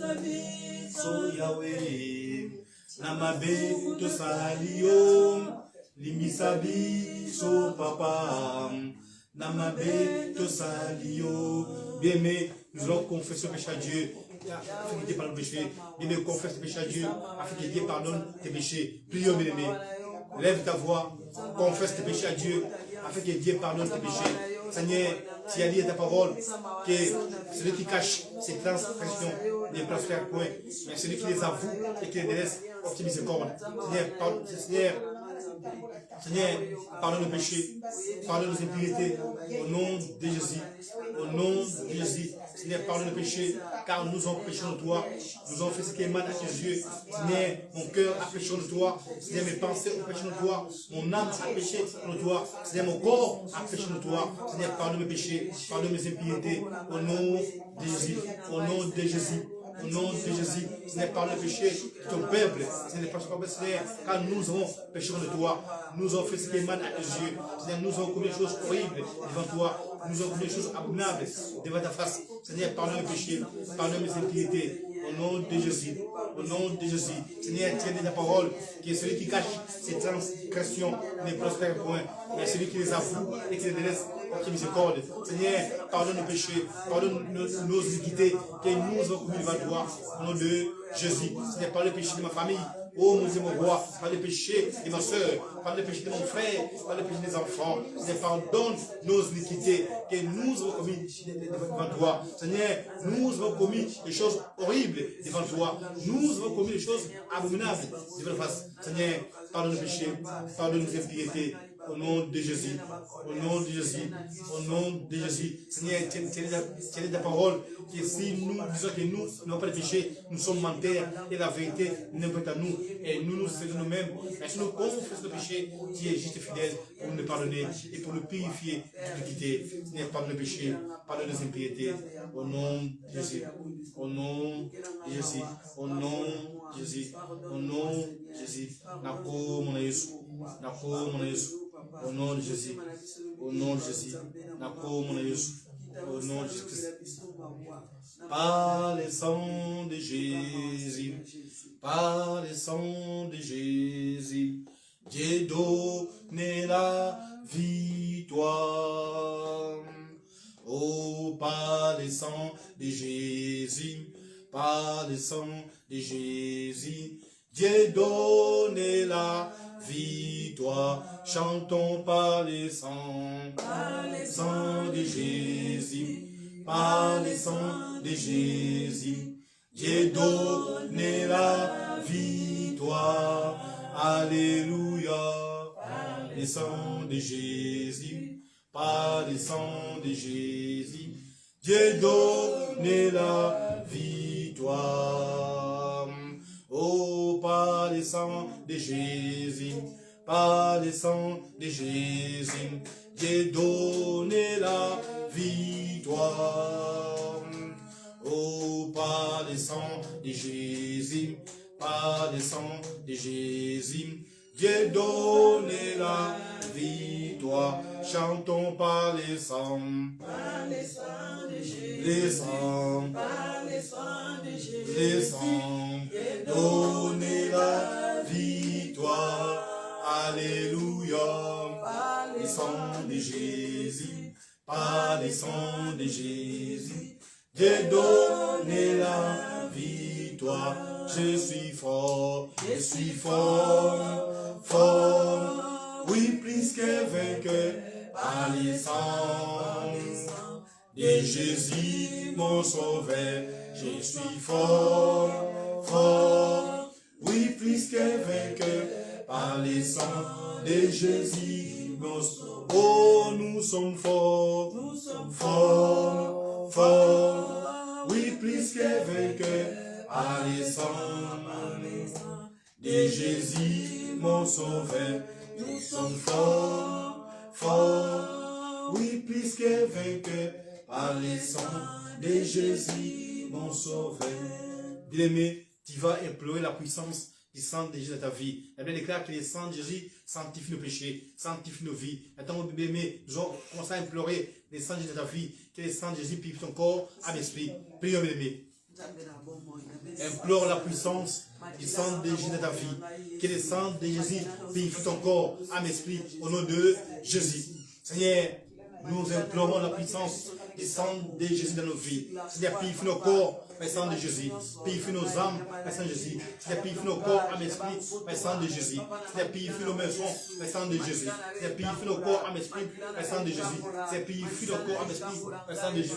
So Yahweh, Namabe to Salio, Limisabi, so Papa, Namabe to Salio. Bien-aimé, nous allons confesser le péché à Dieu, afin que Dieu pardonne nos péchés. Bien-aimé, confesse le péché à Dieu, afin que Dieu pardonne tes péchés. Prions, bien-aimé. Lève ta voix, confesse tes péchés à Dieu, afin que Dieu pardonne tes péchés. Seigneur, tu as dit à ta parole que celui qui cache ses transgressions ne prospère point, mais celui qui les avoue et qui les délaisse obtient miséricorde. Seigneur, pardonne nos péchés, pardonne nos impiétés, au nom de Jésus, au nom de Jésus. Seigneur, pardonne nos péchés, car nous avons péché en toi, nous avons fait ce qui est mal à tes yeux. Seigneur, mon cœur a péché en toi, Seigneur, mes pensées ont péché en toi, mon âme a péché en toi, Seigneur, mon corps a péché en toi. Seigneur, pardonne mes péchés, pardonne mes impiétés, au nom de Jésus, au nom de Jésus. Au nom de Jésus, ce n'est pas le péché de ton peuple, ce n'est pas le péché, Seigneur, car nous avons péché de toi, nous avons fait ce qui est mal à tes yeux, Seigneur, nous avons commis des choses horribles devant toi, nous avons commis des choses abominables devant ta face, Seigneur, pardonne le péché, pardonne mes impiétés, au nom de Jésus, au nom de Jésus, Seigneur, tiens de ta parole, qui est celui qui cache ses transgressions ne prospère point, mais celui qui les avoue et qui les délaisse, qui miséricorde. Seigneur, pardonne nos péchés, pardonne nos iniquités que nous avons commis devant toi, au nom de Jésus. Seigneur, pardonne le péché de ma famille, oh mon Dieu, mon roi, pardonne le péché de ma soeur, pardonne le péché de mon frère, pardonne le péché des enfants. Seigneur, pardonne nos iniquités que nous avons commis devant toi. Seigneur, nous avons commis des choses horribles devant toi. Nous avons commis des choses abominables devant ta face. Seigneur, pardonne le péché, pardonne nos impiétés. Au nom de Jésus, au nom de Jésus, au nom de Jésus. Seigneur, tiens ta parole, que si nous disons que nous n'avons pas de péché, nous sommes menteurs et la vérité n'est pas à nous. Et nous nous faisons nous-mêmes. Et si nous confessons le péché, tu es juste et fidèle pour nous pardonner et pour nous purifier de l'iniquité. Seigneur, pardonne le péché, pardonne nos impiétés. Au nom de Jésus, au nom de Jésus, au nom de Jésus, au nom de Jésus. Nako mon Jésus, Nako mon Jésus. Au nom de Jésus, au nom de Jésus, au nom de Jésus. Par le sang de Jésus, par le sang de Jésus, Dieu donne la victoire. Oh, par le sang de Jésus, par le sang de Jésus, Dieu donne la victoire. Chantons par le sang de Jésus, par le sang de Jésus, Dieu donne la victoire. Alléluia, par le sang de Jésus, par le sang de Jésus, Dieu donne la victoire. Oh, par le sang de Jésus, par le sang de Jésus, Dieu donne la victoire. Oh, par le sang de Jésus, par le sang de Jésus, Dieu donne la victoire. Chantons par le sang de Jésus, le sang, par le sang de Jésus, le sang, donne la victoire. Alléluia, par le sang de Jésus, par le sang de Jésus, Dieu donne la victoire. Je suis fort, fort, oui, plus que vainqueur, par le sang de Jésus, mon sauveur. Je suis fort, fort, oui, plus que vainqueur, par le sang de Jésus, mon sauveur. Oh, nous sommes forts, forts, forts, oui, plus que vainqueur, par le sang de Jésus, mon sauveur. Nous sommes forts, forts, oui, plus que vainqueur, par le sang de Jésus, mon sauveur. Bien-aimé, tu vas implorer la puissance du sang de Jésus dans ta vie. La Bible déclare que le sang de Jésus sanctifie nos péchés, sanctifie nos vies. Maintenant, mon bien-aimé, nous allons commencer à implorer le sang de Jésus dans ta vie, que le sang de Jésus purifie ton corps, âme, esprit. Prions, bien-aimé. Implore la puissance du sang de Jésus de ta vie. Que le sang de Jésus purifie ton corps, âme, esprit, au nom de Jésus. Seigneur, nous implorons la puissance du sang de Jésus dans nos vies. Seigneur, purifie nos corps, par le sang de Jésus. Purifie nos âmes, par le sang de Jésus. Seigneur, purifie nos corps, âme, esprit, par le sang de Jésus. Seigneur, purifie nos maisons, par le sang de Jésus. Seigneur, purifie nos corps, âme, esprit, par le sang de Jésus. Seigneur, purifie nos corps, âme, esprit, par le sang de Jésus.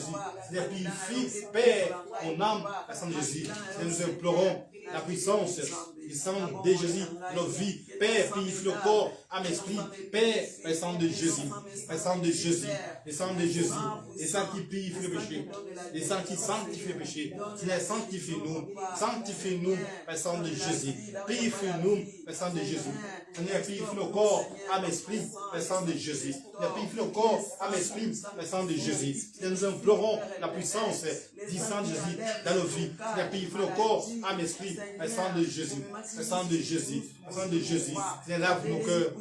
Seigneur, purifie, Père, mon âme, par le sang de Jésus. Seigneur, nous implorons la puissance du sang de Jésus dans nos vies. Père, purifie nos corps, âme, esprit. Père, par le sang de Jésus. Par le sang de Jésus. Le sang de Jésus. Le sang qui purifie le péché. Le sang qui sanctifie le péché. Seigneur, sanctifie-nous. Sanctifie-nous par le sang de Jésus. Purifie-nous par le sang de Jésus. Seigneur, purifie nos corps, âme, esprit, par le sang de Jésus. Seigneur, purifie nos corps, âme, esprit, par le sang de Jésus. Seigneur, nous implorons la puissance du sang de Jésus dans nos vies. Seigneur, purifie nos corps, âme, esprit, par le sang de Jésus. Par le sang de Jésus. Par le sang de Jésus. Seigneur, lave nos cœurs,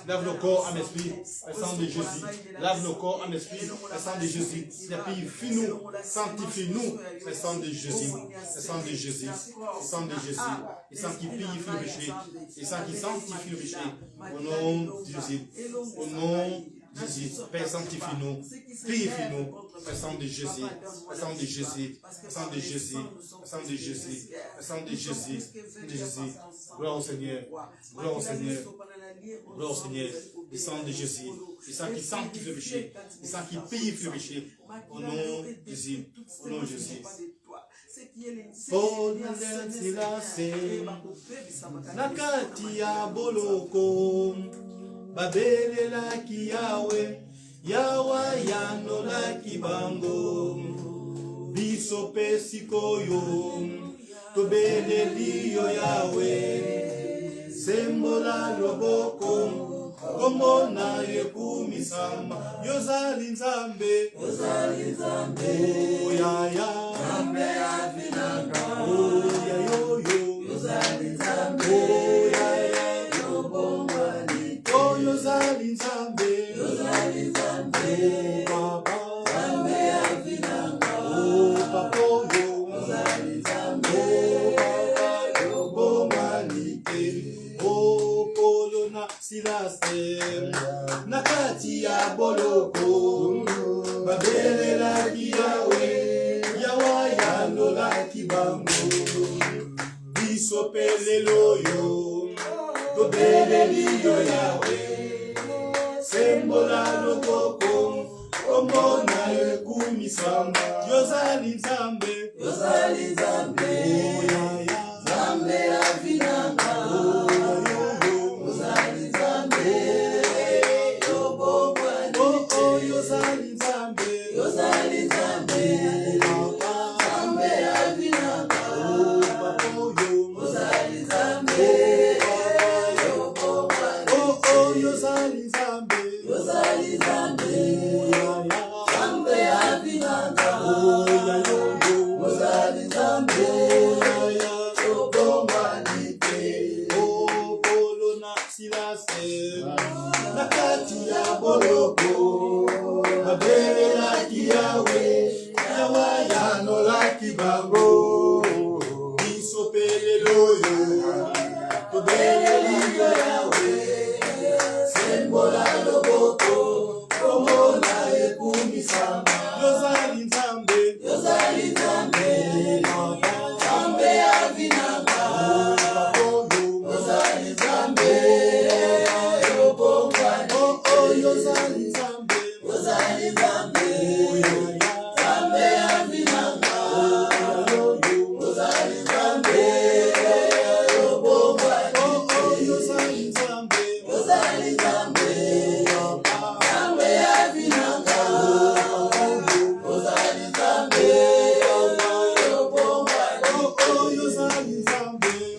lave nos corps, âme, esprit, par le sang de Jésus. Lave nos corps, âme, esprit, par le sang de Jésus. Seigneur, purifie-nous, sanctifie-nous, par le sang de Jésus. Le sang de Jésus. Le sang de Jésus. Le sang qui purifie le péché. Le sang qui sanctifie le péché. Au nom de Jésus. Au nom de Jésus. Père, sanctifie-nous. Purifie-nous. Le sang de Jésus. Le sang de Jésus. Le sang de Jésus. Le sang de Jésus. Le sang de Jésus. De Jésus. Gloire au Seigneur. Gloire au Seigneur. Gloire au Seigneur. Le sang de Jésus. Le sang qui sanctifie le péché. Le sang qui purifie le péché. Au nom de Jésus. Au nom de Jésus. Paul Silase nakati ya boloko babelelaki yawe yawa yanolaki bango biso pe sikoyo tobeleli yo yawe sembola loboko Kombo na yekumisama yozali nzambe ya ya nzambe avinanga ya yo yo yozali nzambe ya ya yobongwani yozali nzambe baba nzambe avinanga papa yozali nzambe baba yobongwani Polona Silase nakati ya boloko babelela kiyawe yawa yandola kibango biso pelelo yo tobeleli yo yawe sembola loboko omona ekumisamba yozali nzambe nzambe avinanga nakati ya boloko babela kiyawe yawa yanola kibango biso pelelo yo tobeleli yo yawe sembola loboko komona ekumisama yozali nzambe nzambe avinanga yozali nzambe Yozali Zambe, Zambe avinanga, Yozali Zambe, Yozali Zambe, Zambe avinanga, Yozali Zambe,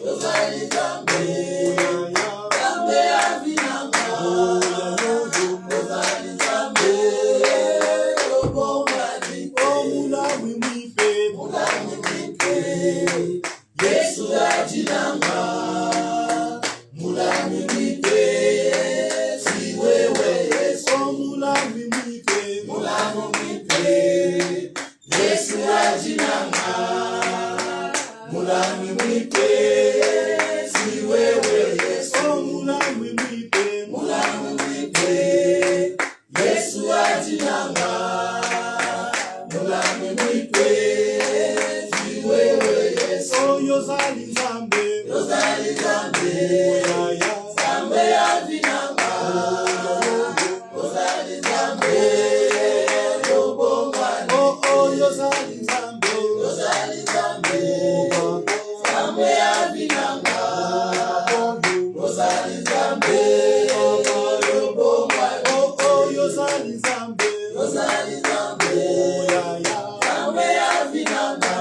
Yozali Zambe, Yesu ajinanga mulami mite si wewe Yesu mulami mite Yesu ajinanga Mulami mwipe, si wewe Yesu. Mulami mwipe, Yesu ajinanga. Mulami mwipe, si wewe Yesu. Yozali Nzambe, Nzambe ajinanga. Yozali Nzambe, Yobongani. Yozali Nzambe, Nzambe ajinanga. Yozali Nzambe, Yobongani. Yozali Nzambe, Nzambe ajinanga.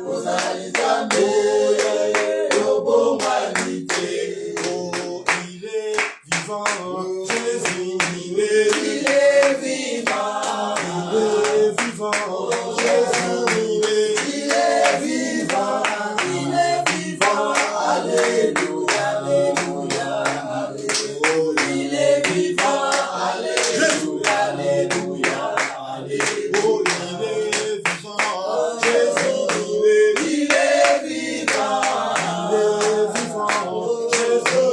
Yozali Nzambe, Yobongani. Oh, il est vivant, Jésus, il est vivant, Jésus, il est vivant, alléluia, alléluia, alléluia, il est vivant, alléluia, alléluia, alléluia, oh, il est vivant, Jésus, il est vivant, Jésus,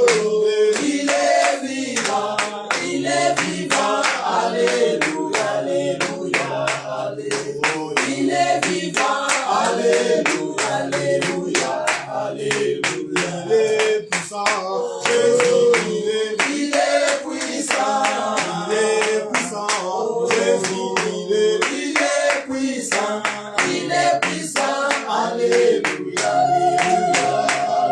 il est vivant, alléluia, alléluia, alléluia, il est vivant, alléluia, alléluia, alléluia, il est puissant, Jésus, il est puissant, Jésus, il est puissant, alléluia,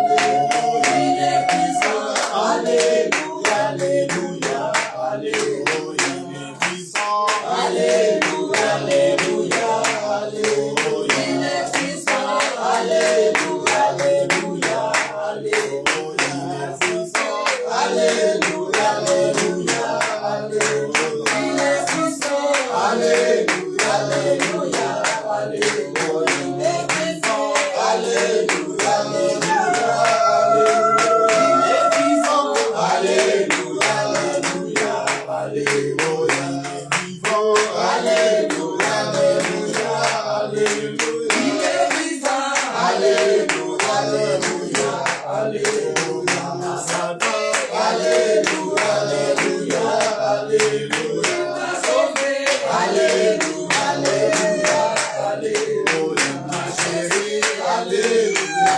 alléluia, il est puissant, alléluia, alléluia, alléluia, il est puissant, alléluia, alléluia, alléluia, il est puissant, alléluia, alléluia, alléluia, il est puissant, alléluia, alléluia, alléluia, il est puissant, alléluia, alléluia, alléluia, il est puissant, alléluia, alléluia, alléluia, il est vivant, alléluia, alléluia, alléluia, Satan, alléluia, alléluia, alléluia, sauvé, alléluia, alléluia, alléluia, ma chérie, alléluia,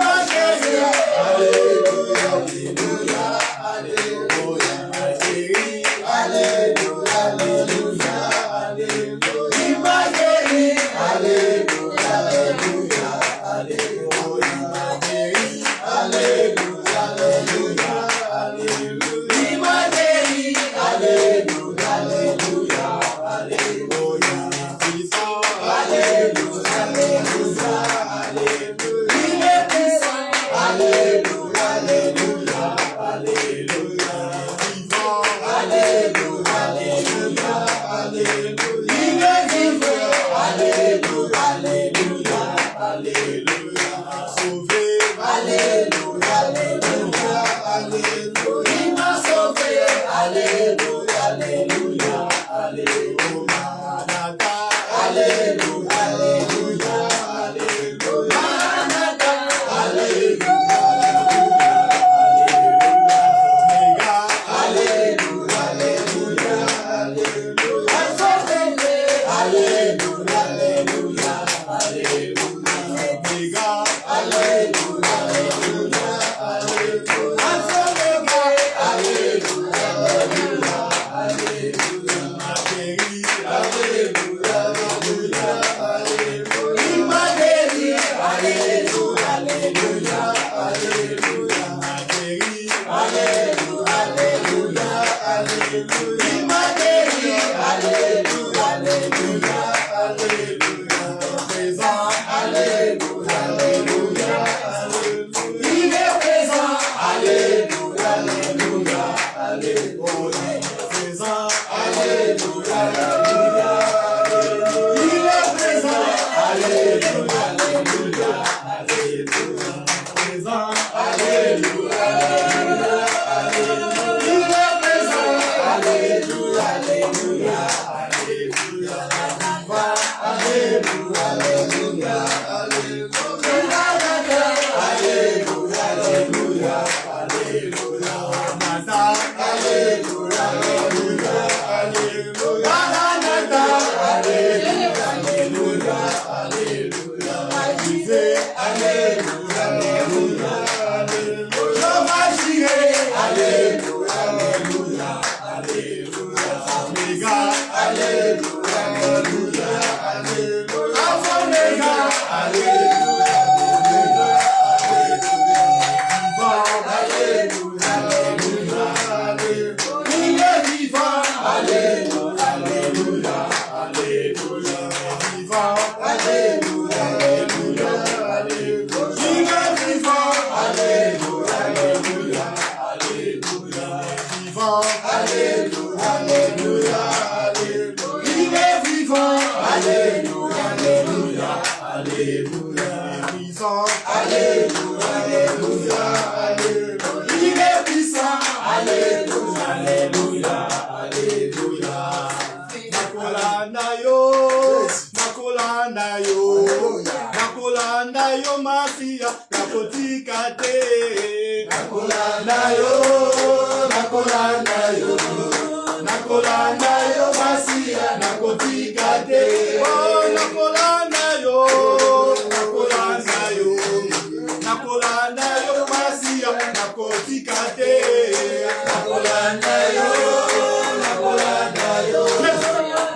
ma chérie, alléluia, alléluia, alléluia, ma chérie, alléluia, alléluia, alléluia, ma chérie, alléluia, alléluia, alléluia, ma chérie, alléluia, alléluia, alléluia, ma chérie, alléluia, alléluia, alléluia, puissant, alléluia, alléluia, alléluia, il est puissant, alléluia, alléluia, alléluia, vivant, alléluia, alléluia, alléluia, il est vivant, alléluia, alléluia, alléluia, sauvé, alléluia, alléluia, alléluia, il m'a sauvé, alléluia, alléluia, alléluia, alléluia, alléluia, alléluia, Alléluia, Alléluia, Alléluia, Alléluia, Nata, Alléluia, Alléluia, Alléluia, Nata, Alléluia, Alléluia, Alléluia, Alléluia, Alléluia, Alléluia, Alléluia, Alléluia, Alléluia, Omega, Alléluia, Alléluia, Alléluia, Omega, Alléluia, Alléluia, Alléluia, Alléluia, il est vivant, Alléluia, Alléluia, Alléluia, vivant, Alléluia, Alléluia, Alléluia, il est vivant, Alléluia, Alléluia, Alléluia, vivant, Alléluia, Alléluia, Alléluia, il est vivant, Alléluia, Alléluia, Alléluia, puissant, Alléluia, Alléluia, Alléluia, il est puissant, Alléluia, Alléluia, Alléluia, Nakolanda yo, Nakolanda yo, Nakolanda yo Masia, Nakotika te, Nakolanda yo, Nakolanda yo, Nakolanda yo Masia, Nakotika te, oh Nakolanda yo, Nakolanda yo, Nakolanda yo Masia, Nakotika te, Nakolanda yo, Nakolanda yo,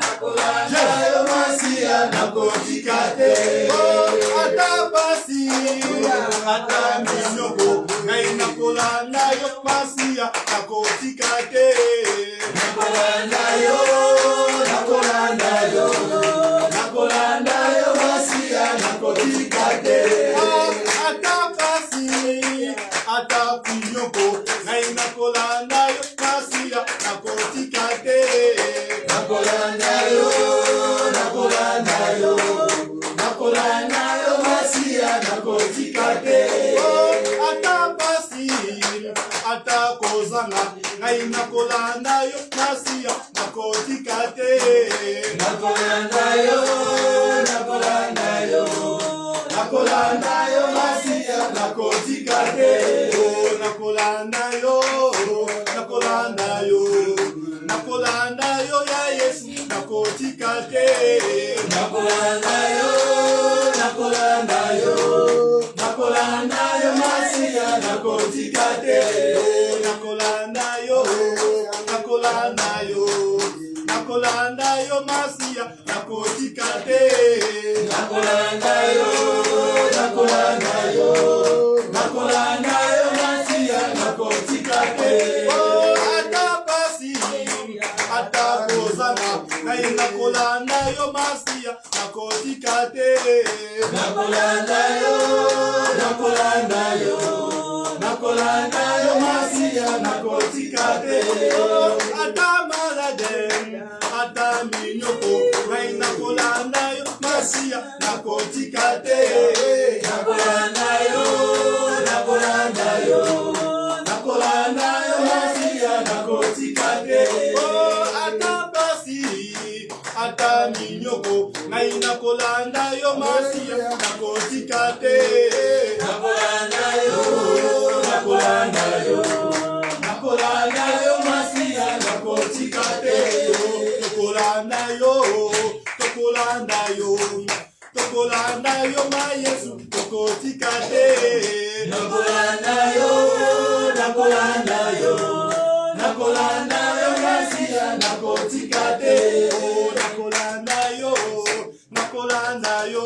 Nakolanda yo Masia, Nakotika te, oh atapasi, ataminyoko, ngai Nakolanda yo Masia, Nakotika te, Nakolanda yo, Nakolanda yo, Nakolanda yo Masia, Nakotika te, oh atapasi, atapinyoko, ngai Nakolanda yo Masia, Nakotika te, Nakolanda yo, Nakolanda yo, Nakolanda yo Masia, Nakotika te, oh atapasi, atakozanga, ngai Nakolanda yo Masia, Nakotika te, Nakolanda yo, Nakolanda yo, Nakolanda yo Masia, Nakotika te, oh Nakolanda yo, Nakolanda yo, Nakolanda yo ya Yesu, Nakotika te, Nakolanda yo, Nakolanda yo, Nakolanda yo Masia, Nakotika te, oh Nakolanda yo, Nakolanda yo, Nakolanda yo Masia, Nakotika te, Nakolanda yo, Nakolanda yo, Nakolanda yo Masia, Nakotika te, oh atapasi, atakozanga, ngai Nakolanda yo Masia, Nakotika te, Nakolanda yo, Nakolanda yo, Nakolanda yo Masia, Nakotika te, oh atamalade, ataminyoko, ngai Nakolanda yo Masia, Nakotika te, Nakolanda yo, Nakolanda yo, Nakolanda yo Masia, Nakotika te, oh atapasi, ataminyoko, ngai Nakolanda yo Masia, Nakotika te, Nakolanda yo, Nakolanda yo, Nakolanda yo Masia, Nakotika te, Tokolanda yo, Tokolanda yo, Tokolanda yo ma Yesu, Nakotika te, Nakolanda yo, Nakolanda yo, Nakolanda yo Masia, Nakotika te, oh Nakolanda yo, Nakolanda yo,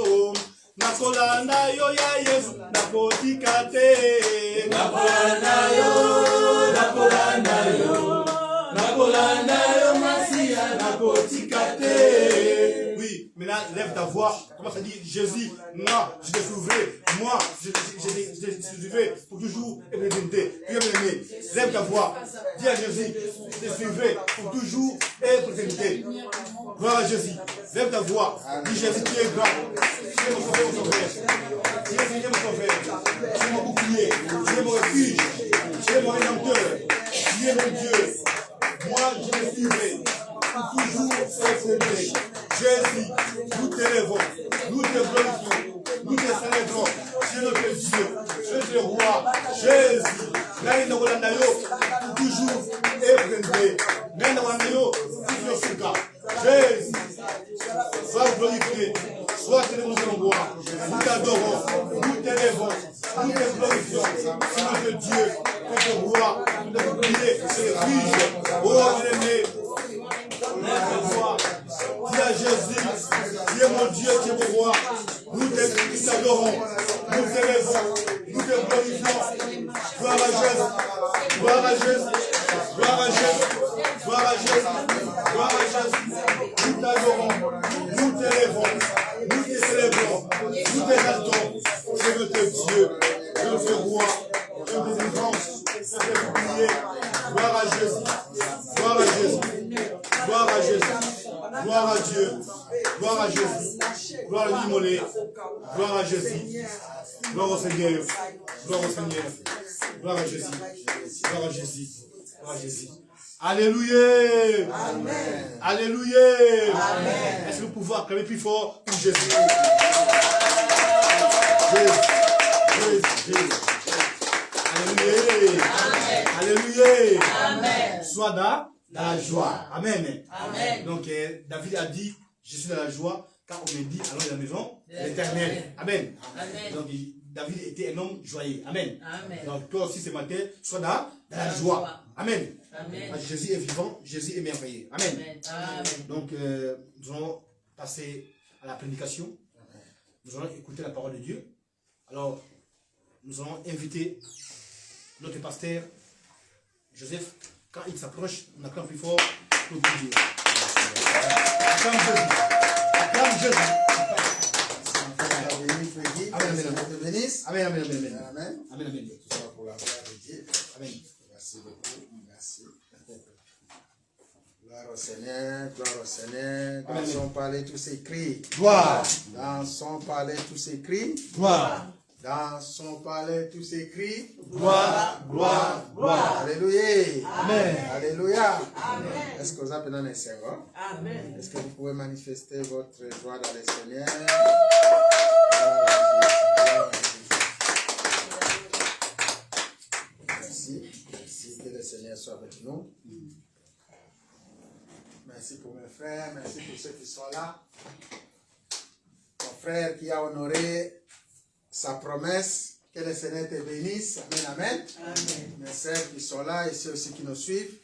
Nakolanda yo ya Yesu, Nakotika te, Nakolanda yo, Nakolanda yo, Nakolanda yo Masia, Nakotika te. Oui, maintenant lève ta voix, commence à dire Jésus, moi je t'ai sauvé, moi je t'ai sauvé pour toujours et pour l'éternité. Bien-aimé, lève ta voix, dis à Jésus, je t'ai sauvé pour toujours et pour l'éternité. Gloire à Jésus, lève ta voix, dis Jésus, tu es grand, tu es mon sauveur, mon sauveur, tu es mon sauveur, tu es mon bouclier, tu es mon refuge, tu es mon rédempteur, tu es mon Dieu. Moi je t'ai sauvé pour toujours et pour l'éternité. Jésus, nous t'élèvons, nous te glorifions, nous te célébrons. Dieu notre Dieu, Dieu roi, Jésus, Naïna Wolanayo, toujours éprouvé. Naïna Wolanayo, toujours Suka. Jésus, sois glorifié, sois célébré en roi. Nous t'adorons, nous t'élèvons, nous te glorifions. C'est notre Dieu, notre roi, notre bouclier, c'est refuge. Oh, bien-aimé, notre roi, dis à Jésus, tu es mon Dieu, tu es mon roi. Nous t'adorons, nous t'élèvons, nous te glorifions. Gloire à Jésus, gloire à Jésus, gloire à Jésus, gloire à Jésus, gloire à Jésus. Nous t'adorons, nous t'élèvons, nous te célébrons, nous t'exaltons. C'est notre Dieu, notre roi, notre délivrance, notre bouclier. Gloire à Jésus, gloire à Jésus, gloire à Jésus, gloire à Dieu, gloire à Jésus, gloire à l'Immolé, gloire à Jésus, gloire au Seigneur, gloire au Seigneur, gloire à Jésus, gloire à Jésus, gloire à Jésus. Alléluia! Amen. Alléluia! Amen. Est-ce que vous pouvez acclamer plus fort pour Jésus? Jésus, Jésus. Alléluia! Amen. Alléluia! Amen. Sois dans la joie. Amen. Amen. Donc, David a dit, je suis dans la joie, car on me dit, allons dans la maison de l'Éternel. Amen. Amen. Donc, David était un homme joyeux. Amen. Amen. Donc, toi aussi ce matin, sois dans la joie. Amen. Amen. Jésus est vivant, Jésus est merveilleux. Amen. Amen. Amen. Donc, nous allons passer à la prédication. Nous allons écouter la parole de Dieu. Alors, nous allons inviter notre pasteur, Joseph. Quand il s'approche, on acclame plus fort pour Dieu. Acclame Jésus. Acclame Jésus. Amen, amen, amen, amen, amen, amen, amen. Tout ça pour la gloire de Dieu. Amen. Merci beaucoup, merci. Gloire au Seigneur, gloire au Seigneur. Dans son palais, tout s'écrit. Gloire. Dans son palais, tout s'écrit. Gloire. Dans son palais, tout s'écrit. Gloire, gloire, gloire. Alléluia. Amen. Alléluia. Amen. Est-ce que vous avez un Seigneur? Amen. Est-ce que vous pouvez manifester votre joie dans le Seigneur? Merci. Merci que le Seigneur soit avec nous. Merci pour mes frères. Merci pour ceux qui sont là. Mon frère qui a honoré sa promesse. Que le Seigneur te bénisse. Amen, amen. Amen. Mes sœurs qui sont là et ceux aussi qui nous suivent.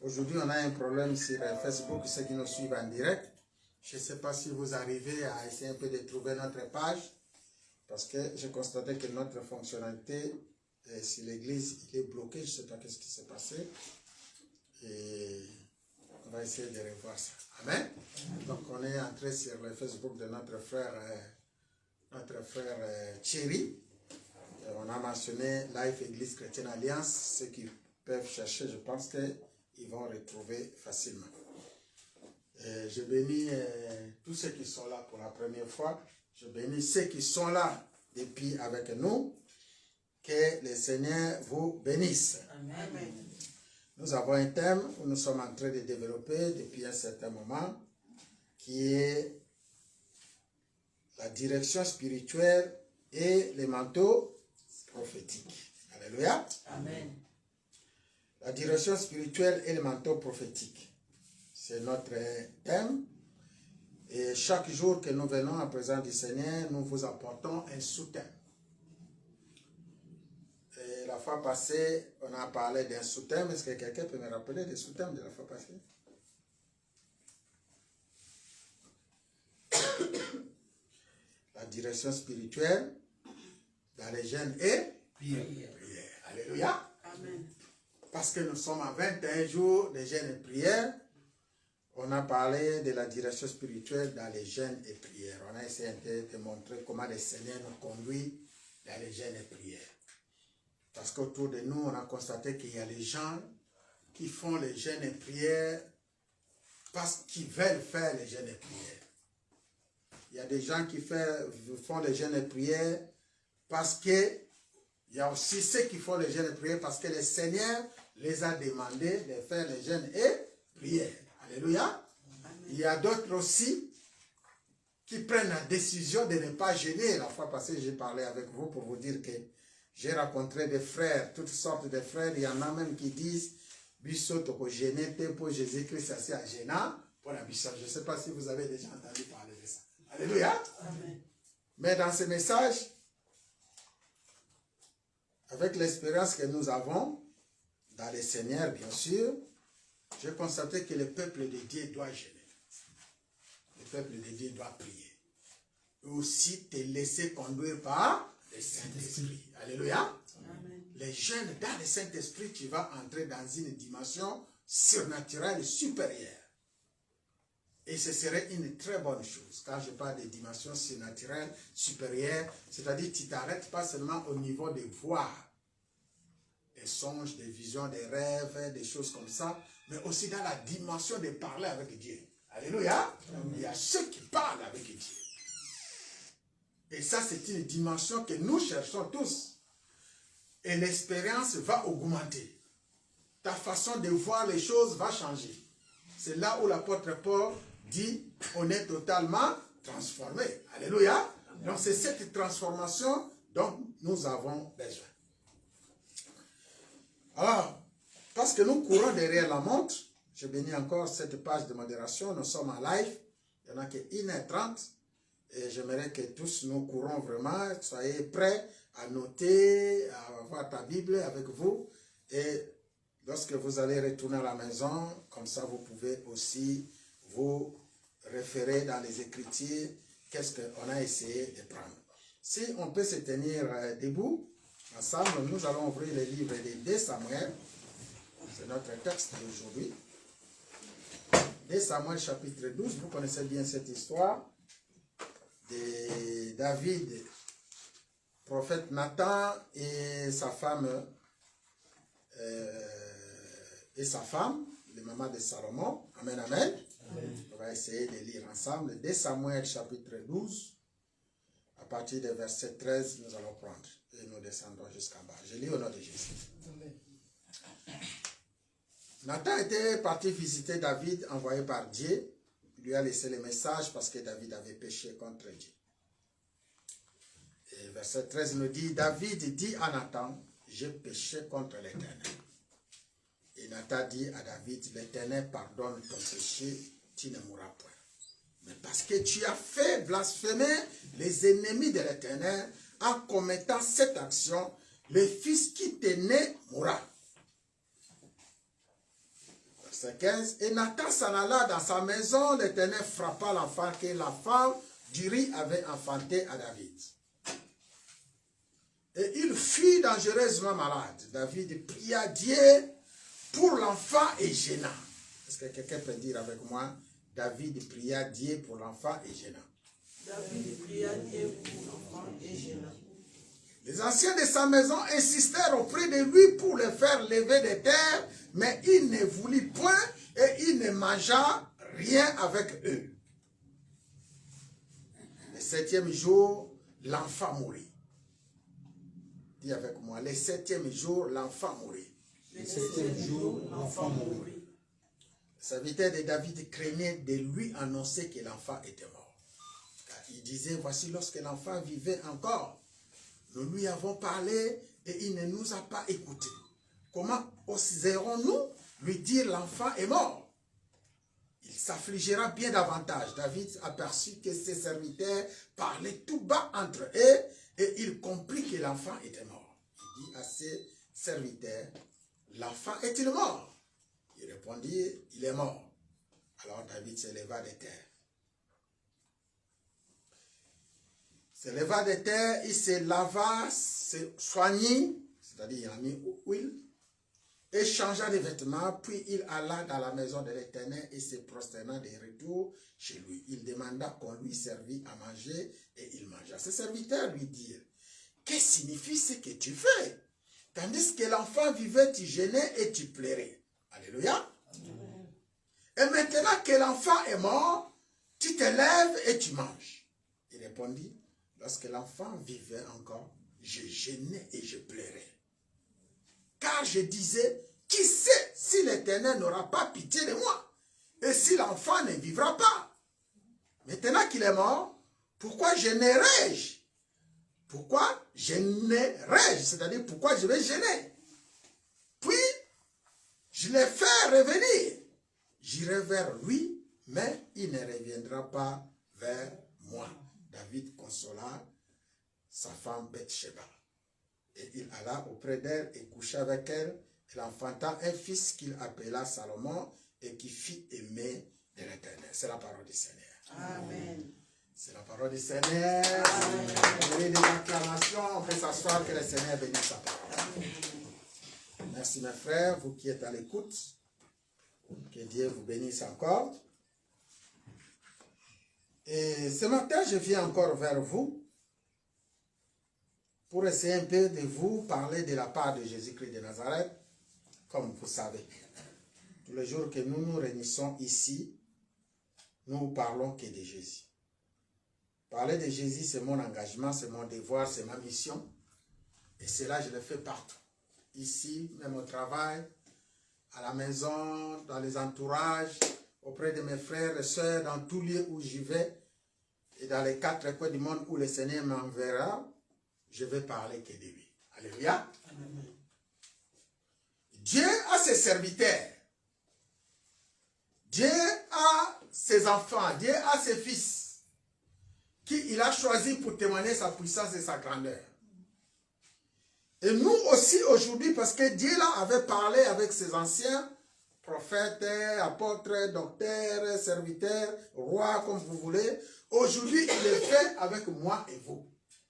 Aujourd'hui, on a un problème sur Facebook, ceux qui nous suivent en direct. Je ne sais pas si vous arrivez à essayer un peu de trouver notre page. Parce que j'ai constaté que notre fonctionnalité sur l'église, il est bloqué. Je ne sais pas ce qui s'est passé. Et on va essayer de revoir ça. Amen. Donc, on est entré sur le Facebook de notre frère Thierry. On a mentionné Life Église Chrétienne Alliance. Ceux qui peuvent chercher, je pense qu'ils vont retrouver facilement. Je bénis tous ceux qui sont là pour la première fois. Je bénis ceux qui sont là depuis avec nous. Que le Seigneur vous bénisse. Amen. Nous avons un thème que nous sommes en train de développer depuis un certain moment, qui est la direction spirituelle et les manteaux prophétiques. Alléluia. Amen. La direction spirituelle et les manteaux prophétiques. C'est notre thème. Et chaque jour que nous venons en présence du Seigneur, nous vous apportons un sous-thème. Et la fois passée, on a parlé d'un sous-thème. Est-ce que quelqu'un peut me rappeler des sous-thèmes de la fois passée? La direction spirituelle dans les jeûnes et prière. Alléluia. Amen. Parce que nous sommes à 21 jours de jeûne et prière. On a parlé de la direction spirituelle dans les jeûnes et prières. On a essayé de montrer comment le Seigneur nous conduit dans les jeûnes et prières. Parce qu'autour de nous, on a constaté qu'il y a les gens qui font les jeûnes et prières parce qu'ils veulent faire les jeûnes et prières. Il y a des gens qui font les jeûnes et prières parce que il y a aussi ceux qui font les jeûnes et prières parce que le Seigneur les a demandé de faire les jeûnes et prières. Alléluia. Amen. Il y a d'autres aussi qui prennent la décision de ne pas gêner. La fois passée, j'ai parlé avec vous pour vous dire que j'ai rencontré des frères, toutes sortes de frères. Il y en a même qui disent Bissot pour gêner, pour Jésus-Christ, c'est assez gênant pour la Bissot. Je ne sais pas si vous avez déjà entendu parler de ça. Alléluia. Amen. Mais dans ce message, avec l'expérience que nous avons, dans les Seigneurs, bien sûr, j'ai constaté que le peuple de Dieu doit gêner. Le peuple de Dieu doit prier. Et aussi te laisser conduire par le Saint-Esprit. Alléluia. Amen. Les jeunes, dans le Saint-Esprit, tu vas entrer dans une dimension surnaturelle supérieure. Et ce serait une très bonne chose. Quand je parle de dimension surnaturelle supérieure, c'est-à-dire que tu ne t'arrêtes pas seulement au niveau de voir des songes, des visions, des rêves, des choses comme ça, mais aussi dans la dimension de parler avec Dieu. Alléluia. Amen. Il y a ceux qui parlent avec Dieu. Et ça, c'est une dimension que nous cherchons tous. Et l'expérience va augmenter. Ta façon de voir les choses va changer. C'est là où l'apôtre Paul dit, on est totalement transformé. Alléluia. Donc c'est cette transformation dont nous avons besoin. Alors, parce que nous courons derrière la montre, je bénis encore cette page de modération, nous sommes en live, il n'y en a que 1h30, et j'aimerais que tous nous courons vraiment, soyez prêts à noter, à avoir ta Bible avec vous, et lorsque vous allez retourner à la maison, comme ça vous pouvez aussi vous référer dans les Écritures, qu'est-ce qu'on a essayé de prendre. Si on peut se tenir debout, ensemble, nous allons ouvrir le livre de 2 Samuel, c'est notre texte d'aujourd'hui. 2 Samuel chapitre 12, vous connaissez bien cette histoire de David, prophète Nathan et sa femme, le maman de Salomon. Amen, amen. Amen. On va essayer de lire ensemble. 2 Samuel chapitre 12, à partir du verset 13, nous allons prendre. Et nous descendons jusqu'en bas. Je lis au nom de Jésus. Amen. Nathan était parti visiter David, envoyé par Dieu. Il lui a laissé le message parce que David avait péché contre Dieu. Et verset 13 nous dit, David dit à Nathan, j'ai péché contre l'Éternel. Et Nathan dit à David, l'Éternel pardonne ton péché, tu ne mourras point. Mais parce que tu as fait blasphémer les ennemis de l'Éternel, en commettant cette action, le fils qui t'est né mourra. Verset 15. Et Nathan s'en alla dans sa maison, l'Éternel frappa l'enfant que la femme d'Uri avait enfanté à David. Et il fut dangereusement malade. David pria Dieu pour l'enfant et gênant. Est-ce que quelqu'un peut dire avec moi, David pria Dieu pour l'enfant et gênant? David pria Dieu pour l'enfant et gênant. Les anciens de sa maison insistèrent auprès de lui pour le faire lever de terre, mais il ne voulut point et il ne mangea rien avec eux. Le 7e jour, l'enfant mourut. Dis avec moi, le 7e jour, l'enfant mourut. Le 7e jour, l'enfant mourut. Le serviteur de David craignait de lui annoncer que l'enfant était mort. Car il disait, voici lorsque l'enfant vivait encore, nous lui avons parlé et il ne nous a pas écoutés. Comment oserons-nous lui dire l'enfant est mort? Il s'affligera bien davantage. David aperçut que ses serviteurs parlaient tout bas entre eux et il comprit que l'enfant était mort. Il dit à ses serviteurs, l'enfant est-il mort? Il répondit, il est mort. Alors David se leva de terre. Se leva de terre, il se lava, se soignit, c'est-à-dire il a mis huile, et changea de vêtements, puis il alla dans la maison de l'Éternel et se prosterna de retour chez lui. Il demanda qu'on lui servît à manger et il mangea. Ses serviteurs lui dirent, que signifie ce que tu fais? Tandis que l'enfant vivait, tu gênais et tu pleurais. Alléluia. Amen. Et maintenant que l'enfant est mort, tu te lèves et tu manges. Il répondit, lorsque l'enfant vivait encore, je gênais et je pleurais. Car je disais, qui sait si l'Éternel n'aura pas pitié de moi et si l'enfant ne vivra pas? Maintenant qu'il est mort, Pourquoi gênerais-je? Pourquoi gênerais-je? C'est-à-dire, pourquoi je vais gêner? Puis, je l'ai fait revenir. J'irai vers lui, mais il ne reviendra pas vers moi. David consola sa femme Bathsheba. Et il alla auprès d'elle et coucha avec elle. Il enfanta un fils qu'il appela Salomon et qui fit aimer de l'Éternel. C'est la parole du Seigneur. Amen. C'est la parole du Seigneur. Vous avez des acclamations. On peut s'asseoir, que le Seigneur bénisse sa parole. Merci mes frères, vous qui êtes à l'écoute. Que Dieu vous bénisse encore. Et ce matin, je viens encore vers vous pour essayer un peu de vous parler de la part de Jésus-Christ de Nazareth. Comme vous savez, tous les jours que nous nous réunissons ici, nous parlons que de Jésus. Parler de Jésus, c'est mon engagement, c'est mon devoir, c'est ma mission. Et cela, je le fais partout. Ici, même au travail, à la maison, dans les entourages, auprès de mes frères et sœurs, dans tous lieux où j'y vais, et dans les 4 coins du monde où le Seigneur m'enverra, je vais parler que de lui. Alléluia. Amen. Dieu a ses serviteurs. Dieu a ses enfants. Dieu a ses fils qu'il a choisi pour témoigner sa puissance et sa grandeur. Et nous aussi aujourd'hui, parce que Dieu là avait parlé avec ses anciens prophètes, apôtres, docteurs, serviteurs, rois, comme vous voulez. Aujourd'hui, il le fait avec moi et vous.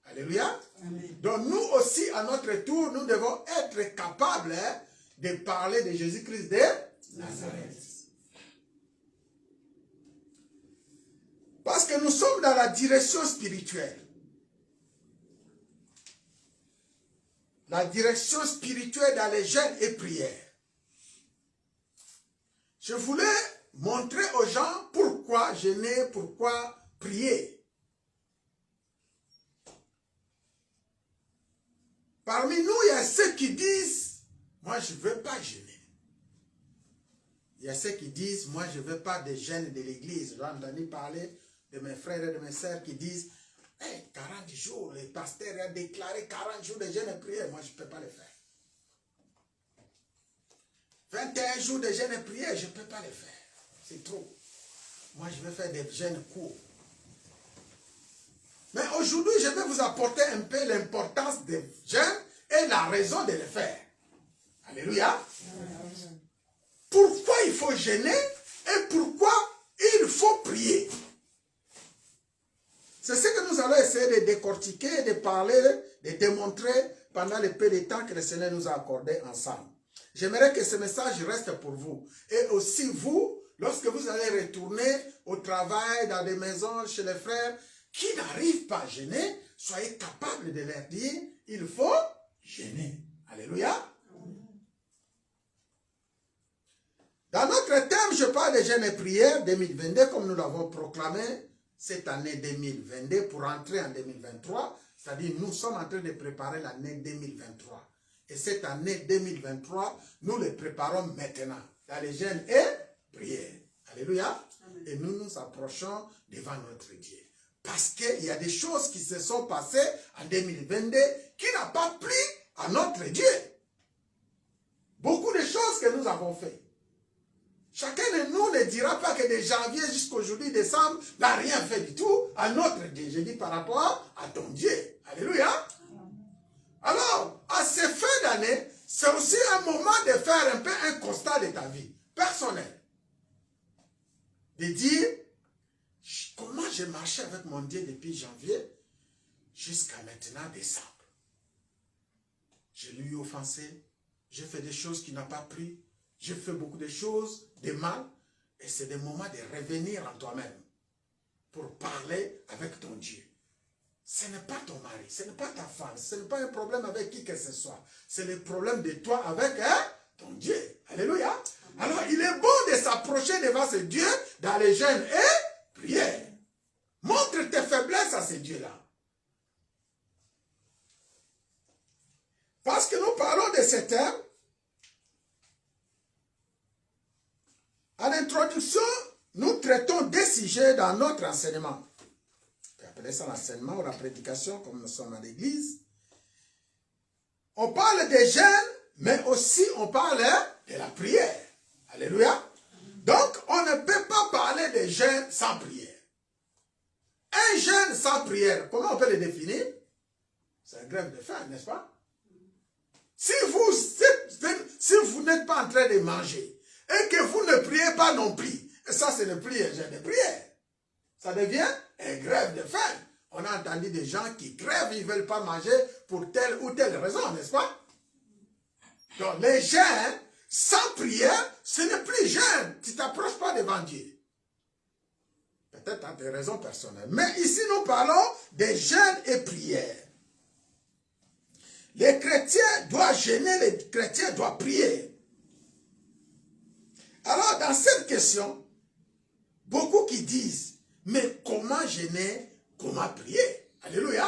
Alléluia. Amen. Donc nous aussi, à notre tour, nous devons être capables de parler de Jésus-Christ de Nazareth. Parce que nous sommes dans la direction spirituelle. La direction spirituelle dans les jeûnes et prières. Je voulais montrer aux gens pourquoi jeûner, pourquoi prier. Parmi nous, il y a ceux qui disent, moi je ne veux pas jeûner. Il y a ceux qui disent, moi je ne veux pas de jeûne de l'église. J'ai entendu parler de mes frères et de mes sœurs qui disent, hey, 40 jours, le pasteur a déclaré 40 jours de jeûne et prière. Moi je ne peux pas le faire. 21 jours de jeûne et prière, je ne peux pas le faire. C'est trop. Moi je vais faire des jeûnes courts. Mais aujourd'hui, je vais vous apporter un peu l'importance des jeûnes et la raison de le faire. Alléluia. Pourquoi il faut jeûner et pourquoi il faut prier. C'est ce que nous allons essayer de décortiquer, de parler, de démontrer pendant le peu de temps que le Seigneur nous a accordé ensemble. J'aimerais que ce message reste pour vous. Et aussi vous, lorsque vous allez retourner au travail, dans des maisons, chez les frères, qui n'arrivent pas à jeûner, soyez capables de leur dire, il faut jeûner. Alléluia. Dans notre thème, je parle de jeûne et prière 2022, comme nous l'avons proclamé cette année 2022 pour entrer en 2023. C'est-à-dire, nous sommes en train de préparer l'année 2023. Et cette année 2023, nous le préparons maintenant dans les jeûnes et prières. Alléluia. Amen. Et nous nous approchons devant notre Dieu. Parce qu'il y a des choses qui se sont passées en 2022 qui n'ont pas plu à notre Dieu. Beaucoup de choses que nous avons faites. Chacun de nous ne dira pas que de janvier jusqu'aujourd'hui, décembre, n'a rien fait du tout à notre Dieu. Je dis par rapport à ton Dieu. Alléluia. Alors, à ces fins d'année, c'est aussi un moment de faire un peu un constat de ta vie personnelle. De dire, comment j'ai marché avec mon Dieu depuis janvier jusqu'à maintenant décembre. Je lui ai offensé, j'ai fait des choses qui n'ont pas pris, j'ai fait beaucoup de choses de mal, et c'est des moments de revenir en toi-même pour parler avec ton Dieu. Ce n'est pas ton mari, ce n'est pas ta femme, ce n'est pas un problème avec qui que ce soit. C'est le problème de toi avec ton Dieu. Alléluia. Alors, il est bon de s'approcher devant ce Dieu dans les jeûnes et prières. Montre tes faiblesses à ce Dieu-là. Parce que nous parlons de ce thème. En introduction, nous traitons des sujets dans notre enseignement. appelez ça l'enseignement ou la prédication, comme nous sommes à l'église. On parle des jeûnes, mais aussi on parle de la prière. Alléluia. Donc, on ne peut pas parler de jeûne sans prière. Un jeûne sans prière, comment on peut le définir? C'est une grève de faim, n'est-ce pas? Si vous n'êtes pas en train de manger et que vous ne priez pas non plus, et ça c'est le prière, jeûne de prière, ça devient une grève de faim. On a entendu des gens qui crèvent, ils ne veulent pas manger pour telle ou telle raison, n'est-ce pas? Donc les jeûnes sans prière, ce n'est plus jeûne. Tu ne t'approches pas devant Dieu. Peut-être à des raisons personnelles. Mais ici, nous parlons des jeûnes et prières. Les chrétiens doivent jeûner, les chrétiens doivent prier. Alors, dans cette question, beaucoup qui disent, mais comment jeûner, comment prier? Alléluia.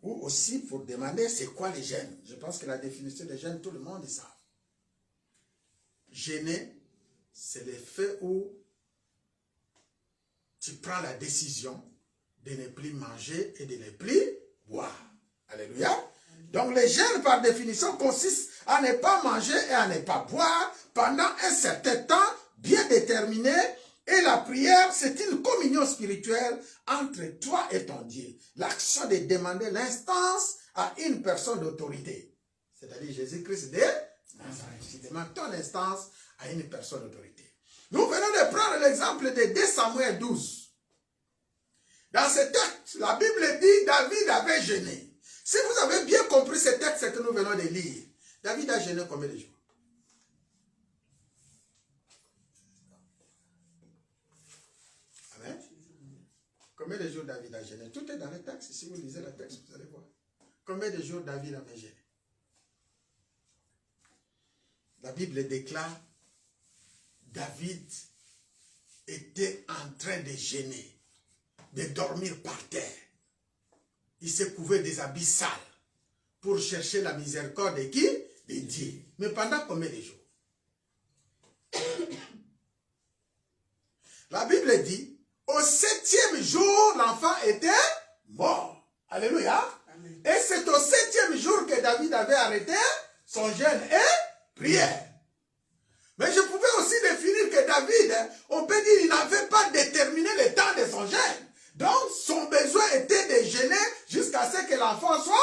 Ou aussi pour demander, c'est quoi les jeûnes? Je pense que la définition des jeûnes, tout le monde le sait. Jeûner, c'est le fait où tu prends la décision de ne plus manger et de ne plus boire. Alléluia. Donc les jeûnes par définition consistent à ne pas manger et à ne pas boire pendant un certain temps bien déterminé. Et la prière, c'est une communion spirituelle entre toi et ton Dieu. L'action de demander l'instance à une personne d'autorité. C'est-à-dire Jésus-Christ de Nazareth. Tu demandes ton instance à une personne d'autorité. Nous venons de prendre l'exemple de 2 Samuel 12. Dans ce texte, la Bible dit David avait jeûné. Si vous avez bien compris ce texte que nous venons de lire, David a jeûné combien de jours? Amen. Combien de jours David a jeûné? Tout est dans le texte. Si vous lisez le texte, vous allez voir. Combien de jours David avait jeûné? La Bible déclare David était en train de jeûner, de dormir par terre. Il se couvrait des habits sales pour chercher la miséricorde de qui? De Dieu. Mais pendant combien de jours? La Bible dit, au 7e jour, l'enfant était mort. Alléluia. Amen. Et c'est au 7e jour que David avait arrêté son jeûne et prière. Mais je pouvais aussi définir que David, on peut dire, il n'avait pas déterminé le temps de son jeûne. Donc, son besoin était de jeûner jusqu'à ce que l'enfant soit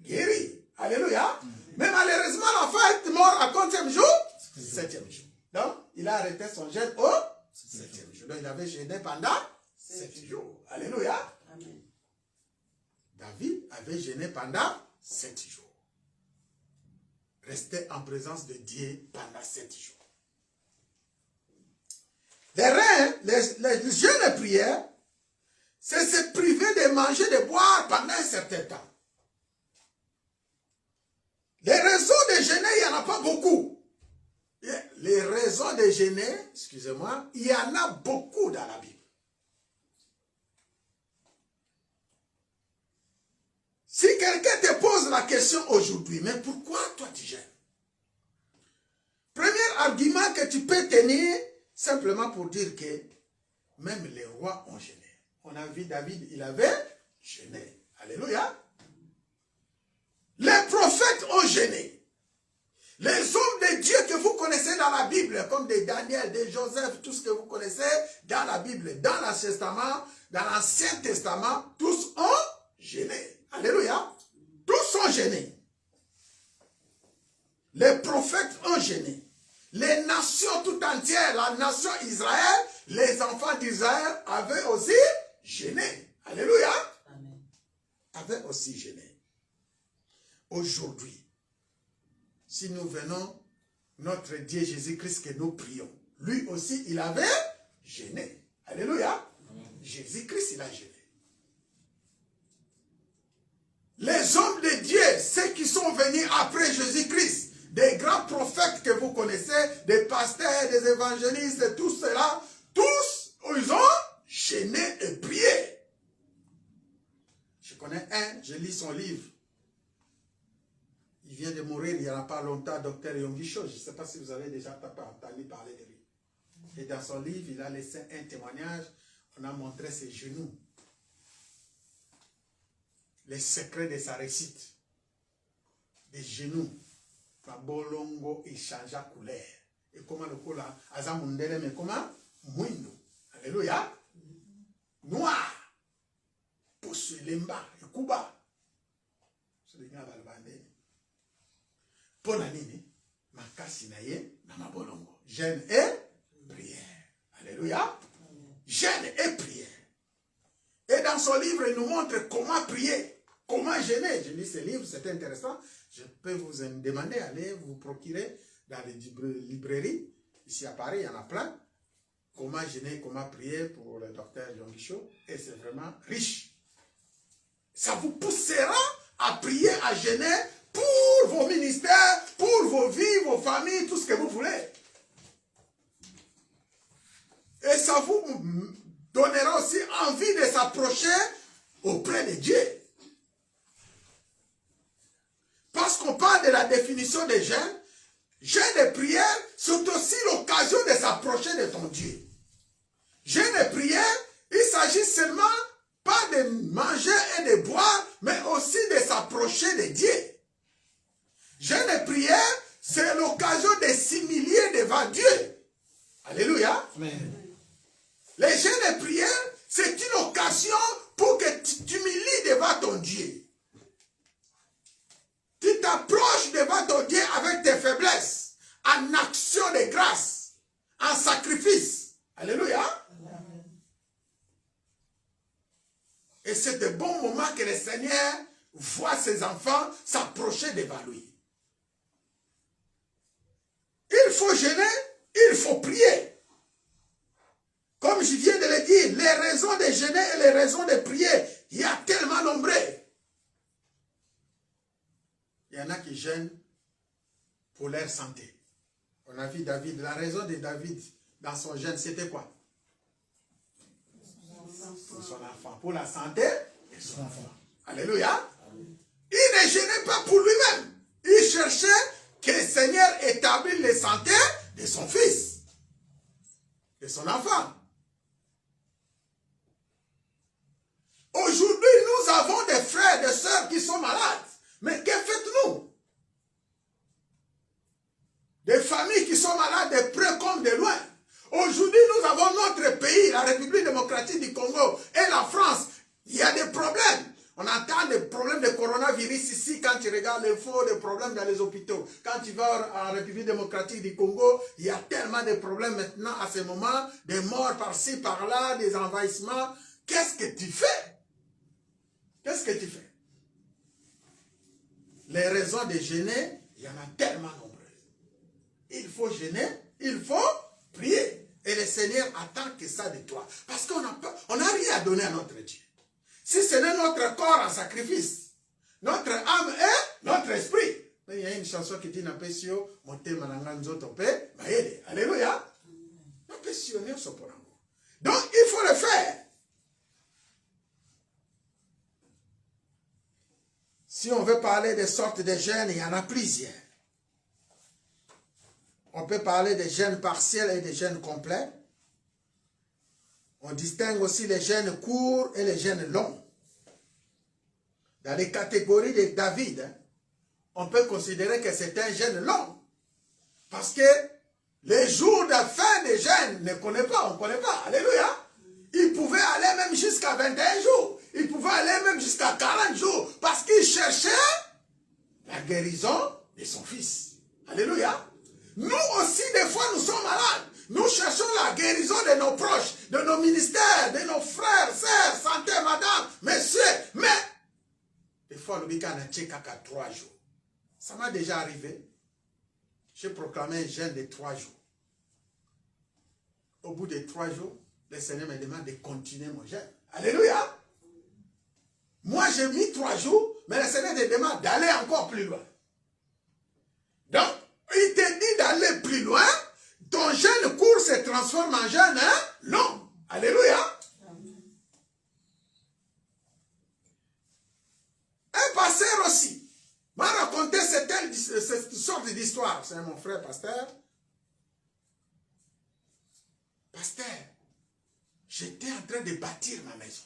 guéri. Alléluia. Mais malheureusement, l'enfant est mort à combien jour? 7e jour. Donc, il a arrêté son jeûne au 7e jour. Donc, il avait jeûné pendant 7 jours. Alléluia. Amen. David avait jeûné pendant 7 jours. Restait en présence de Dieu pendant 7 jours. Les reins, les jeûnes et prières, c'est se priver de manger, de boire pendant un certain temps. Les raisons de jeûner, il n'y en a pas beaucoup. Les raisons de jeûner, excusez-moi, il y en a beaucoup dans la Bible. Si quelqu'un te pose la question aujourd'hui, mais pourquoi toi tu jeûnes? Premier argument que tu peux tenir, simplement pour dire que même les rois ont jeûné. On a vu David, il avait jeûné. Alléluia. Les prophètes ont jeûné. Les hommes de Dieu que vous connaissez dans la Bible, comme des Daniel, des Joseph, tout ce que vous connaissez dans la Bible, dans l'Ancien Testament, tous ont jeûné. Alléluia. Tous ont jeûné. Les prophètes ont jeûné. Les nations tout entières, la nation Israël, les enfants d'Israël avaient aussi jeûné. Alléluia. Amen. Avaient aussi jeûné. Aujourd'hui, si nous venons, notre Dieu Jésus-Christ que nous prions, lui aussi, il avait jeûné. Alléluia. Jésus-Christ, il a jeûné. Les hommes de Dieu, ceux qui sont venus après Jésus-Christ, des grands prophètes que vous connaissez, des pasteurs, des évangélistes, tout cela, tous, ils ont jeûné et prié. Je connais un, je lis son livre. Il vient de mourir il n'y a pas longtemps, Dr Yonggi-Cho. Je ne sais pas si vous avez déjà entendu parler de lui. Et dans son livre, il a laissé un témoignage. On a montré ses genoux. les secrets de sa réussite. Des genoux, Bolongo et changea couleur. Et comment le cola, Azamundele, mais comment? Mouindo. Alléluia. Noir. Pousse lemba, et kuba. C'est les gars balbandé. Pour la nini, makasi na ye, na mabolongo. Jeûne et prière. Alléluia. Jeûne et prière. Et dans son livre, il nous montre comment prier, comment jeûner. Je lis ce livre, c'est intéressant. Je peux vous en demander, allez vous procurer dans les librairies. Ici à Paris, il y en a plein. Comment jeûner, comment prier pour le docteur Jean Guichot. Et c'est vraiment riche. Ça vous poussera à prier, à jeûner pour vos ministères, pour vos vies, vos familles, tout ce que vous voulez. Et ça vous donnera aussi envie de s'approcher auprès de Dieu. Parce qu'on parle de la définition des jeûnes, jeûne et prière, c'est aussi l'occasion de s'approcher de ton Dieu. Jeûne et prière, il s'agit seulement pas de manger et de boire, mais aussi de s'approcher de Dieu. Jeûne et prière, c'est l'occasion de s'humilier devant Dieu. Alléluia. Amen. Les jeûnes et prières, c'est une occasion pour que tu t'humilies devant ton Dieu. Tu t'approches devant ton Dieu avec tes faiblesses, en action de grâce, en sacrifice. Alléluia. Et c'est de bons moments que le Seigneur voit ses enfants s'approcher devant lui. Il faut jeûner, il faut prier. Comme je viens de le dire, les raisons de jeûner et les raisons de prier, il y a tellement nombreux. Il y en a qui jeûnent pour leur santé. On a vu David, la raison de David dans son jeûne, c'était quoi? Pour son enfant, pour la santé de son enfant. Alléluia. Il ne jeûnait pas pour lui-même. Il cherchait que le Seigneur établisse la santé de son fils, de son enfant. Aujourd'hui, nous avons des frères et des sœurs qui sont malades. Mais que faites-nous? Des familles qui sont malades de près comme de loin. Aujourd'hui, nous avons notre pays, la République démocratique du Congo et la France. Il y a des problèmes. On entend des problèmes de coronavirus ici quand tu regardes l'info, des problèmes dans les hôpitaux. Quand tu vas en République démocratique du Congo, il y a tellement de problèmes maintenant à ce moment, des morts par-ci, par-là, des envahissements. Qu'est-ce que tu fais? Qu'est-ce que tu fais? Les raisons de jeûner, il y en a tellement nombreuses. Il faut jeûner, il faut prier. Et le Seigneur attend que ça de toi. Parce qu'on n'a rien à donner à notre Dieu. Si ce n'est notre corps en sacrifice, notre âme et notre esprit. Mais il y a une chanson qui dit Napesio, Mote Mananganzo Tope, Maede. Alléluia. Napesio, donc il faut le faire. Si on veut parler des sortes de jeûnes, il y en a plusieurs. On peut parler des jeûnes partiels et des jeûnes complets. On distingue aussi les jeûnes courts et les jeûnes longs. Dans les catégories de David, on peut considérer que c'est un jeûne long. Parce que les jours de fin de jeûne, on ne connaît pas. Alléluia. Il pouvait aller même jusqu'à 21 jours. Il pouvait aller même jusqu'à 40 jours. Parce qu'il cherchait la guérison de son fils. Alléluia. Nous aussi, des fois, nous sommes malades. Nous cherchons la guérison de nos proches, de nos ministères, de nos frères, sœurs, santé, madame, messieurs. Mais, des fois, le week-end a tché qu'à 3 jours. Ça m'a déjà arrivé. J'ai proclamé un jeûne de 3 jours. Au bout de 3 jours, le Seigneur me demande de continuer mon jeûne. Alléluia. Moi, j'ai mis 3 jours, mais le Seigneur te demande d'aller encore plus loin. Donc, il te dit d'aller plus loin. Ton jeûne court se transforme en jeûne long. Alléluia. Un pasteur aussi m'a raconté cette sorte d'histoire. C'est mon frère pasteur. Pasteur, j'étais en train de bâtir ma maison.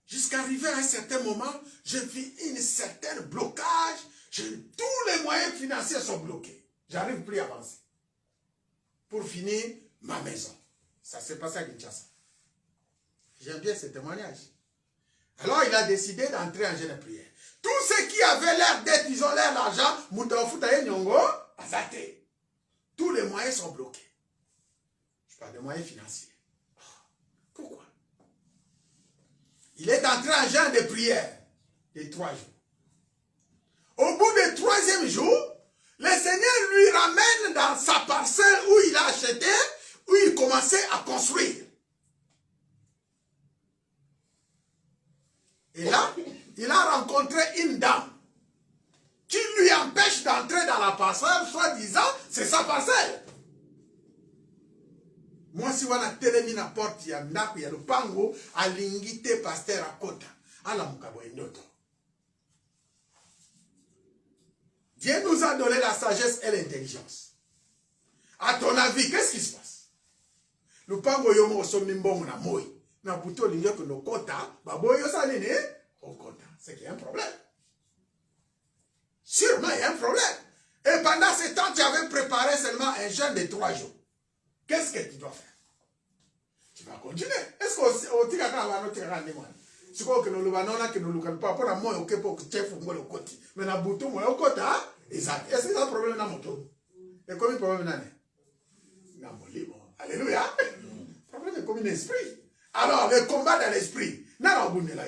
Jusqu'à arriver à un certain moment, je vis un certain blocage. Tous les moyens financiers sont bloqués. J'arrive plus à avancer. Pour finir, ma maison. Ça s'est passé à Kinshasa. J'aime bien ce témoignage. Alors il a décidé d'entrer en jeûne et prière. Tous ceux qui avaient l'air d'être, ils ont l'air d'argent, tous les moyens sont bloqués. Je parle de moyens financiers. Pourquoi? Il est entré en jeûne de prière de 3 jours. Au bout du 3e jour, le Seigneur lui ramène dans sa parcelle où il a acheté, où il commençait à construire. Et là, il a rencontré une dame qui lui empêche d'entrer dans la parcelle, soi-disant, c'est sa parcelle. Moi, si on a télé la porte, il y a le pango, à l'ingité pasteur à Kota, à la Mukaboyendoto. Dieu nous a donné la sagesse et l'intelligence. À ton avis, qu'est-ce qui se passe? Le pango yomo somimbong na moi. Na buto l'ingé que nos Kota, baboyo sa nene, au Kota. C'est qu'il y a un problème. Sûrement, il y a un problème. Et pendant ce temps, tu avais préparé seulement un jeûne de 3 jours. Qu'est-ce que tu dois faire? Tu vas continuer. Est-ce qu'on tire à la note à l'émoine? C'est quoi que nous le vanons que nous le pas pour la moi, ok, pour que tu aies le côté. Mais la bouton, moi, au côté, exact. Est-ce que c'est un problème dans mon tour? Et comme un problème dans mon livre. Alléluia. Le problème est comme un esprit. Alors, le combat dans l'esprit. N'a pas là.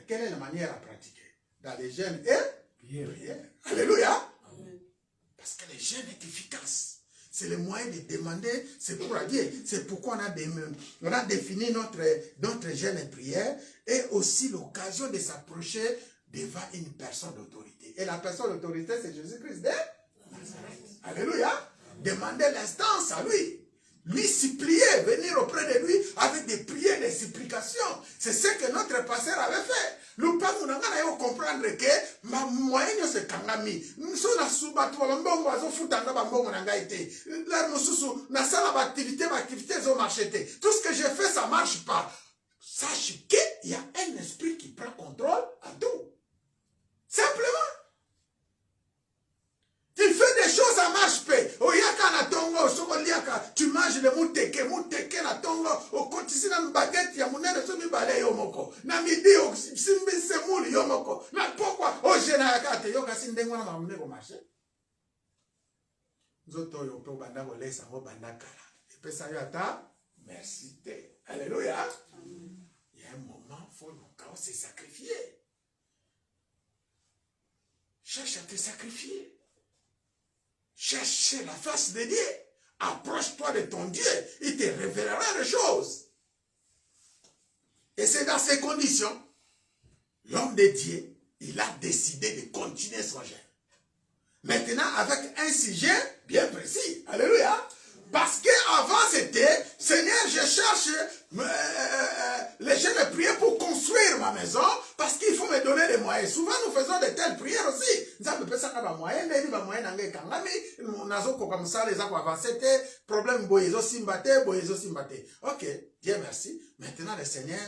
Quelle est la manière à pratiquer? Dans les jeûnes et prières. Alléluia. Parce que le jeûne est efficace. C'est le moyen de demander, c'est pour Dieu. C'est pourquoi on a défini notre jeûne et prière et aussi l'occasion de s'approcher devant une personne d'autorité. Et la personne d'autorité, c'est Jésus-Christ de Nazareth. Alléluia. Demander l'instance à lui. Lui supplier, venir auprès de lui avec des prières, des supplications. C'est ce que notre pasteur avait fait. Le pas nous n'avons comprendre que ma moyen c'est kangami. Nous sommes suba tu vas mbongo azo futanga mbongo nanga été. Là nous sommes na sala activité zo marcheté. Tout ce que j'ai fait ça marche pas. Sache que il y a un esprit qui prend contrôle à tout. Simplement. Tu fais des choses à marche paix. Tu manges le mouteke na tongo, au quotidien na baguette ya munene so mi bale yomoko. Na midi au simbi semuli yomoko. Na pourquoi au jena yakate yoka sindengo na mamune ko marché. Zoto yo to banda ko lesa ngo banda kala. Et puis ça y ata merci. Alléluia. Il y a un moment faut le se sacrifier. Cherche à te sacrifier. Cherche la face de Dieu. Approche-toi de ton Dieu. Il te révélera les choses. Et c'est dans ces conditions, l'homme de Dieu, il a décidé de continuer son jeûne. Maintenant, avec un sujet bien précis. Alléluia. Parce qu'avant, c'était, Seigneur, je cherche les jeunes de prière pour construire ma maison, parce qu'il faut me donner les moyens. Souvent, nous faisons de telles prières aussi. Nous avons besoin de moyens, ok, Dieu merci. Maintenant, le Seigneur,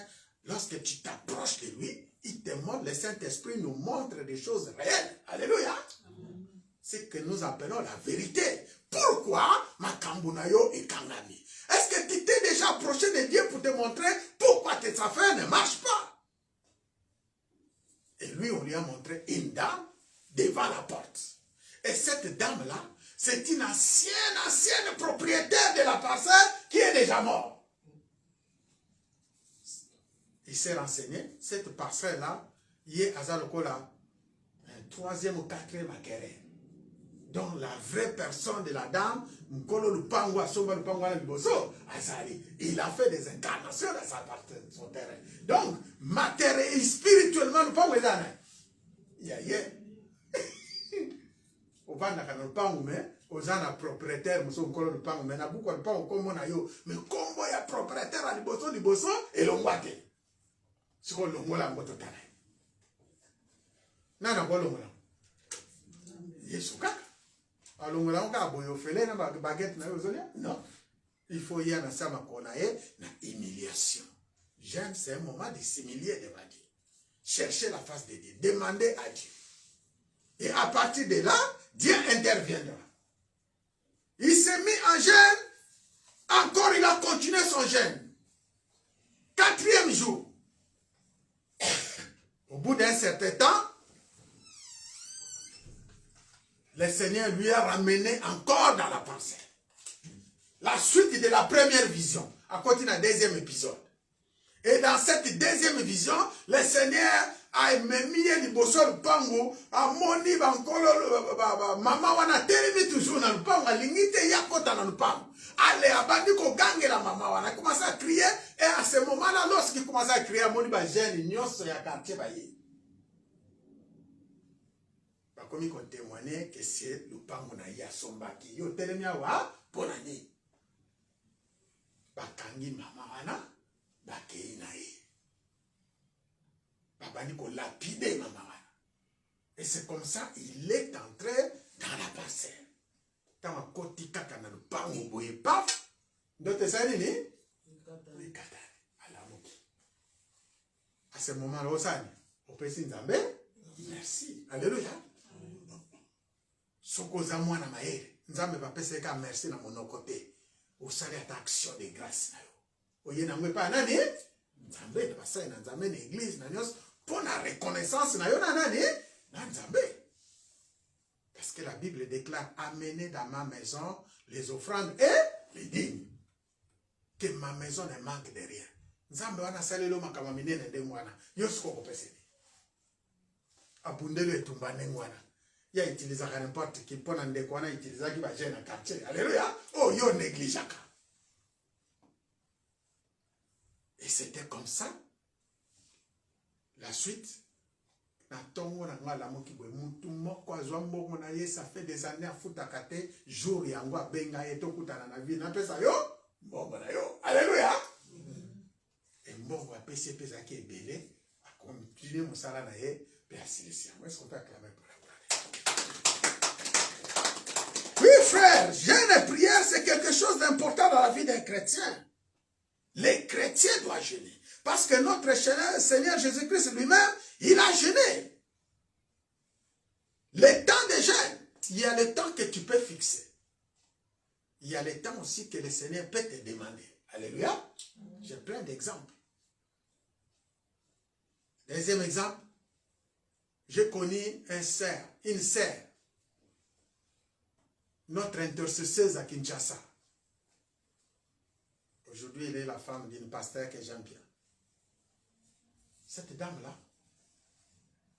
lorsque tu t'approches de lui, il te montre, le Saint-Esprit nous montre des choses réelles. Alléluia. C'est que nous appelons la vérité. Pourquoi Makambunayo et Kangami? Est-ce que tu t'es déjà approché de Dieu pour te montrer pourquoi tes affaires ne marchent pas? Et lui, on lui a montré une dame devant la porte. Et cette dame-là, c'est une ancienne propriétaire de la parcelle qui est déjà morte. Il s'est renseigné, cette parcelle-là, il y a Azalokola, un 3e ou 4e acquéreur. Donc la vraie personne de la dame, il a fait des incarnations dans son terrain. Donc, matériel, spirituellement, le pango est là. Il y a au pango, mais aux gens propriétaire, nous sommes le pango, mais beaucoup de pango comme on a eu, mais comme il y a propriétaire à Liboso, et l'on voit que c'est qu'on l'on voit la moto tana. Non, non, non, non. Yesuka. Alors, on a baguette. Non. Il faut y avoir une humiliation. Jeûne, c'est un moment de s'humilier devant Dieu. Chercher la face de Dieu. Demander à Dieu. Et à partir de là, Dieu interviendra. Il s'est mis en jeûne. Encore, il a continué son jeûne. 4e jour. Au bout d'un certain temps, le Seigneur lui a ramené encore dans la pensée. La suite de la première vision, à côté d'un deuxième épisode. Et dans cette deuxième vision, le Seigneur a mis le bosso le pango, a moni bankolo, maman wana terimi toujours dans le pango, a limité yakota dans le pango. Allez, abandi ko gangue la maman wana, a commencé à crier, et à ce moment-là, lorsqu'il commence à crier, moni ba jeune, nyonso ya quartier ba ye. Ba komi ko témoigner que c'est le pango na ya sombaki, yo terimi awa, ponani. Ba kangi maman wana, bakei na ye. Babani ko lapide maman wana. Et c'est comme ça, il est entré dans la parcelle. Tant à côté kaka na lupango boye paf. D'autres ça ni le katani à la moki. À ce moment-là, osani, au président Nzambe, merci. Alléluia. Soko za mwana maere. Nzambe va pese ka merci na mon côté. Au salaire d'action de grâce na yo. Oye na mwepa nani? Nzambe na basai na Nzambe na église na nyos pour la reconnaissance na yo na nani? Na Nzambe. Parce que la Bible déclare amenez dans ma maison les offrandes et les dîmes. Que ma maison ne manque de rien. Nzambe wana salelo makama minene nde mwana. Yosko ko peseni. Abundelo etumbane mwana. Ya utiliser n'importe qui pona ndeko wana utiliser ki ba jeune na quartier. Alléluia. Oh yo négligeaka. Et c'était comme ça. La suite, ça fait des années à foutre à côté, jour et angwa benga et tout na na vie. N'a ça yo? Bon yo. Alléluia. Et mbongo a pc pesa qui est belé, a continuer mon sala na ye, pe a silencier. Est-ce qu'on peut acclamer pour la gloire? Oui frère, jeûne et prière c'est quelque chose d'important dans la vie d'un chrétien. Les chrétiens doivent jeûner. Parce que notre Seigneur Jésus-Christ lui-même, il a jeûné. Le temps de jeûne, il y a le temps que tu peux fixer. Il y a le temps aussi que le Seigneur peut te demander. Alléluia. J'ai plein d'exemples. Deuxième exemple, j'ai connu une sœur, notre intercesseuse à Kinshasa. Aujourd'hui, elle est la femme d'une pasteur que j'aime bien. Cette dame-là,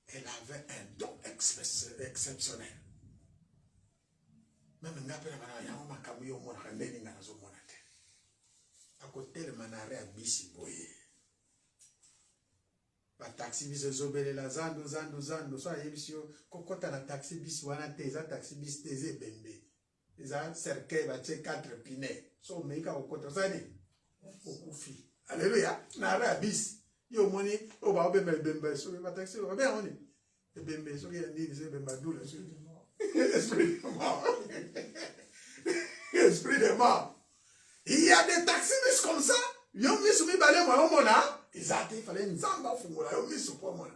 elle avait un don exceptionnel. Même à côté de manaré à bisi boye. Ba taxi bis zobele la zando so ayebisio kokota na taxi bis wana teza taxi bis teze bembe. Eza cercueil ba che 4 pinets. So meika okota sani. Okufi. Alléluia. Na ra bis. Yo moni o ba bembe bembe so ba taxi o ba oni. Bembe so ya ndi se bemba doule so. Esprit de mort. Esprit de mort. Il y a des taxis comme ça. Yo mis soumis balé moi mona. Il fallait une zamba fungola yo mis sou pour moi.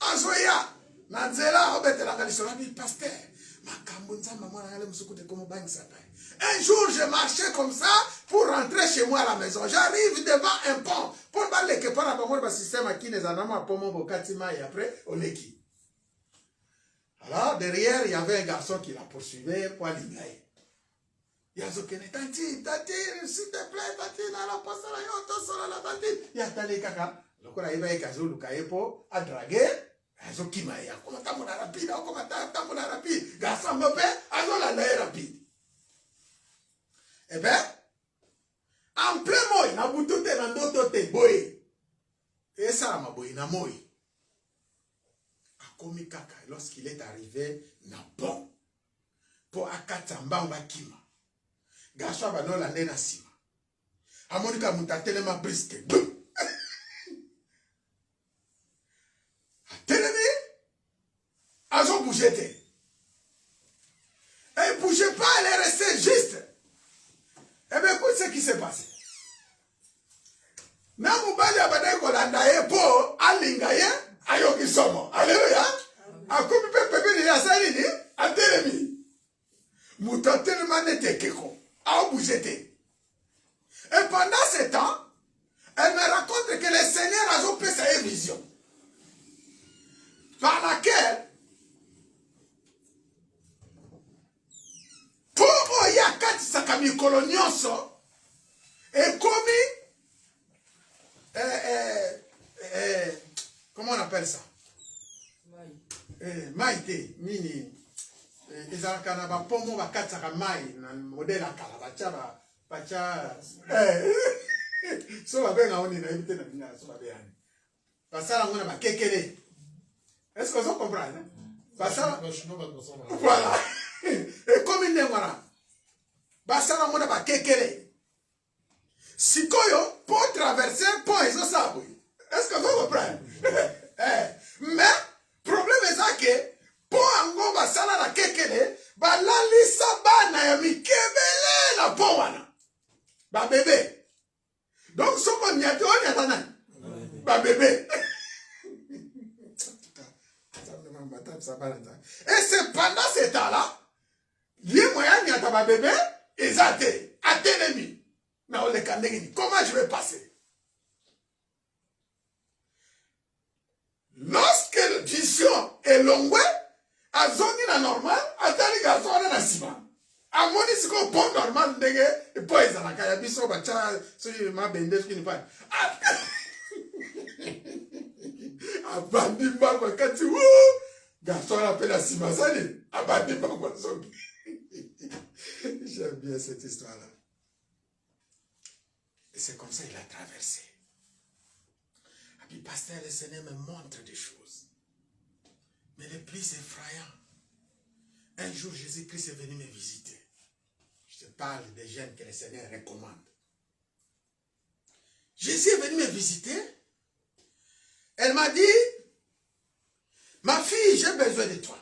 Azoya Nanzela obete la kalisona bi pasteur. Makambo nzamba mwana yale msukute comme bank sata. Un jour je marchais comme ça pour rentrer chez moi à la maison. J'arrive devant un pont pour parler que par rapport au système qui les anama pomo bokatima et après oleki. Alors derrière il y avait un garçon qui la poursuivait pour l'ignorer. Yazokene tanti, s'il te plaît, tanti, na la passe la yoto sur la tanti. Yatale kaka, lokola iba ekazo lukaepo a draguer, azokima ya. Comment tamona rapide, comment tamona rapide. Garçon mopé, azola na rapide. Eh ben, en plein moy, na butote na ndotote boy. Et ça ma boy na moy. Akomi kaka lorsqu'il est arrivé na pont pour akatamba mbakima. Gaswa bano la nena sima. Amonika mutatelema briske. Atelemi. Azo bougete. Elle ne bougeait pas, elle est restée juste. Eh bien, écoute ce qui s'est passé. Na mobali abadai kolanda ye po alinga ye ayoki somo. Alléluia. Akomi pepe ni asali ni atelemi. Muta tellement n'était keko. A bougé. Et pendant ce temps, elle me raconte que le Seigneur a opéré sa vision. Par laquelle, pour Oyakati Sakami Kolonioso, et commis, comment on appelle ça? Maïté, mini. Ils ont un pomo bakati sakamai, un modèle à calabacha. So va bien on est invité na bina so va bien. Pasala ngona ba kekele. Est-ce que vous comprenez? Pasala voilà. Et comme il est voilà. Pasala ngona ba kekele. Sikoyo pour traverser pont eso sabu. Est-ce que vous comprenez? Mais problème est ça que pour ngo basala la kekele, ba lalisa bana ya mikebele la pont wana. Ba bébé. Donc, ce qu'on y a dit, on y a ba bébé. Et c'est pendant ce temps-là, les moyens n'y a pas bébé, ils étaient ennemis. Comment je vais passer? Lorsque la vision est longue, à zone normale, à tel garçon, on a ciment. A moni siko pont normal ndenge poiza na kaya biso bacha so ma bende ce qui ne pas abandi mbako kati garçon appelle la simasani abandi mbako zombie. J'aime bien cette histoire là. Et c'est comme ça qu'il a traversé. Et puis pasteur, le Seigneur me montre des choses. Mais le plus effrayant, un jour Jésus-Christ est venu me visiter. Je parle des jeunes que le Seigneur recommande. Jésus est venu me visiter. Elle m'a dit, ma fille, j'ai besoin de toi.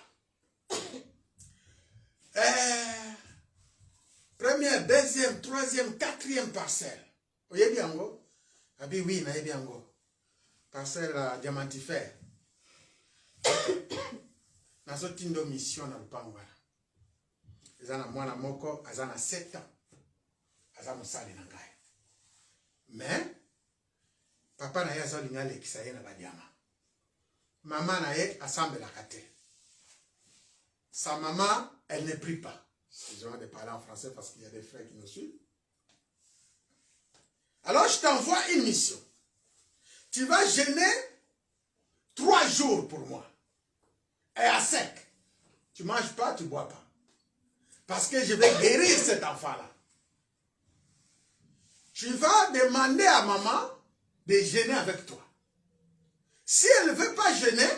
Première, deuxième, troisième, quatrième parcelle. Vous voyez bien, go? Ah oui, oui, mais bien, go. Parcelle diamantifère. Dans cette mission, dans le Pangouara. Azana mwana moko azana 7 ans. Azana sali na ngai. Mais papa na ye azolinga lekisa ye na badiama. Maman na ye assemble la kate. Sa maman, elle ne prie pas. Je vais parler en français parce qu'il y a des frères qui nous suivent. Alors je t'envoie une mission. Tu vas jeûner 3 jours pour moi. Et à sec. Tu ne manges pas, tu ne bois pas. Parce que je vais guérir cet enfant-là. Tu vas demander à maman de jeûner avec toi. Si elle ne veut pas jeûner,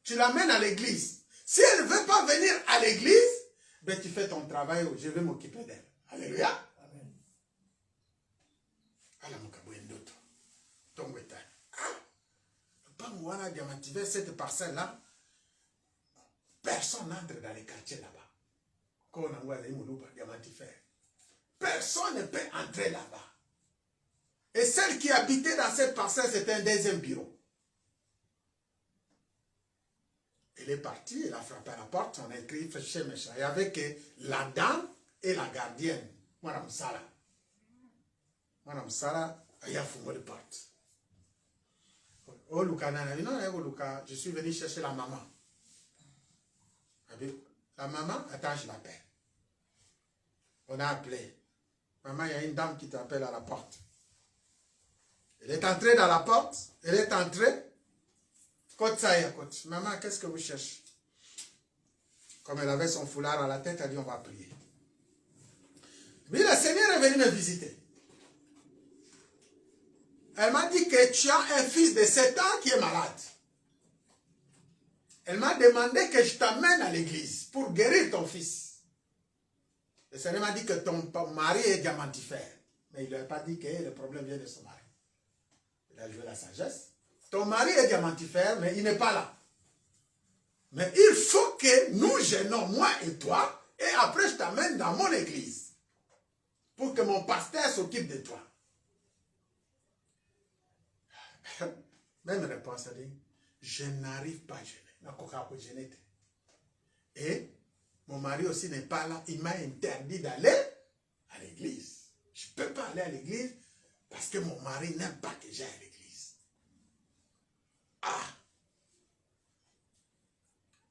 tu l'amènes à l'église. Si elle ne veut pas venir à l'église, ben tu fais ton travail, je vais m'occuper d'elle. Alléluia. Amen. Cette parcelle-là, personne n'entre dans les quartiers là-bas. Personne ne peut entrer là-bas. Et celle qui habitait dans cette parcelle, c'était un deuxième bureau. Elle est partie, elle a frappé à la porte, on a écrit chez Mécha. Il y avait que la dame et la gardienne, Madame Sarah. Madame Sarah, elle a fumé la porte. Oh, Luca, je suis venu chercher la maman. La maman, attends, je l'appelle. On a appelé. Maman, il y a une dame qui t'appelle à la porte. Elle est entrée dans la porte. Elle est entrée. Maman, qu'est-ce que vous cherchez? Comme elle avait son foulard à la tête, elle a dit, on va prier. Mais le Seigneur est venu me visiter. Elle m'a dit que tu as un fils de 7 ans qui est malade. Elle m'a demandé que je t'amène à l'église pour guérir ton fils. Le Seigneur m'a dit que ton mari est diamantifère. Mais il ne lui a pas dit que le problème vient de son mari. Il a joué la sagesse. Ton mari est diamantifère, mais il n'est pas là. Mais il faut que nous gênons, moi et toi, et après je t'amène dans mon église. Pour que mon pasteur s'occupe de toi. Même réponse, elle dit, je n'arrive pas à jeûner. Et mon mari aussi n'est pas là. Il m'a interdit d'aller à l'église. Je ne peux pas aller à l'église parce que mon mari n'aime pas que j'aille à l'église. Ah!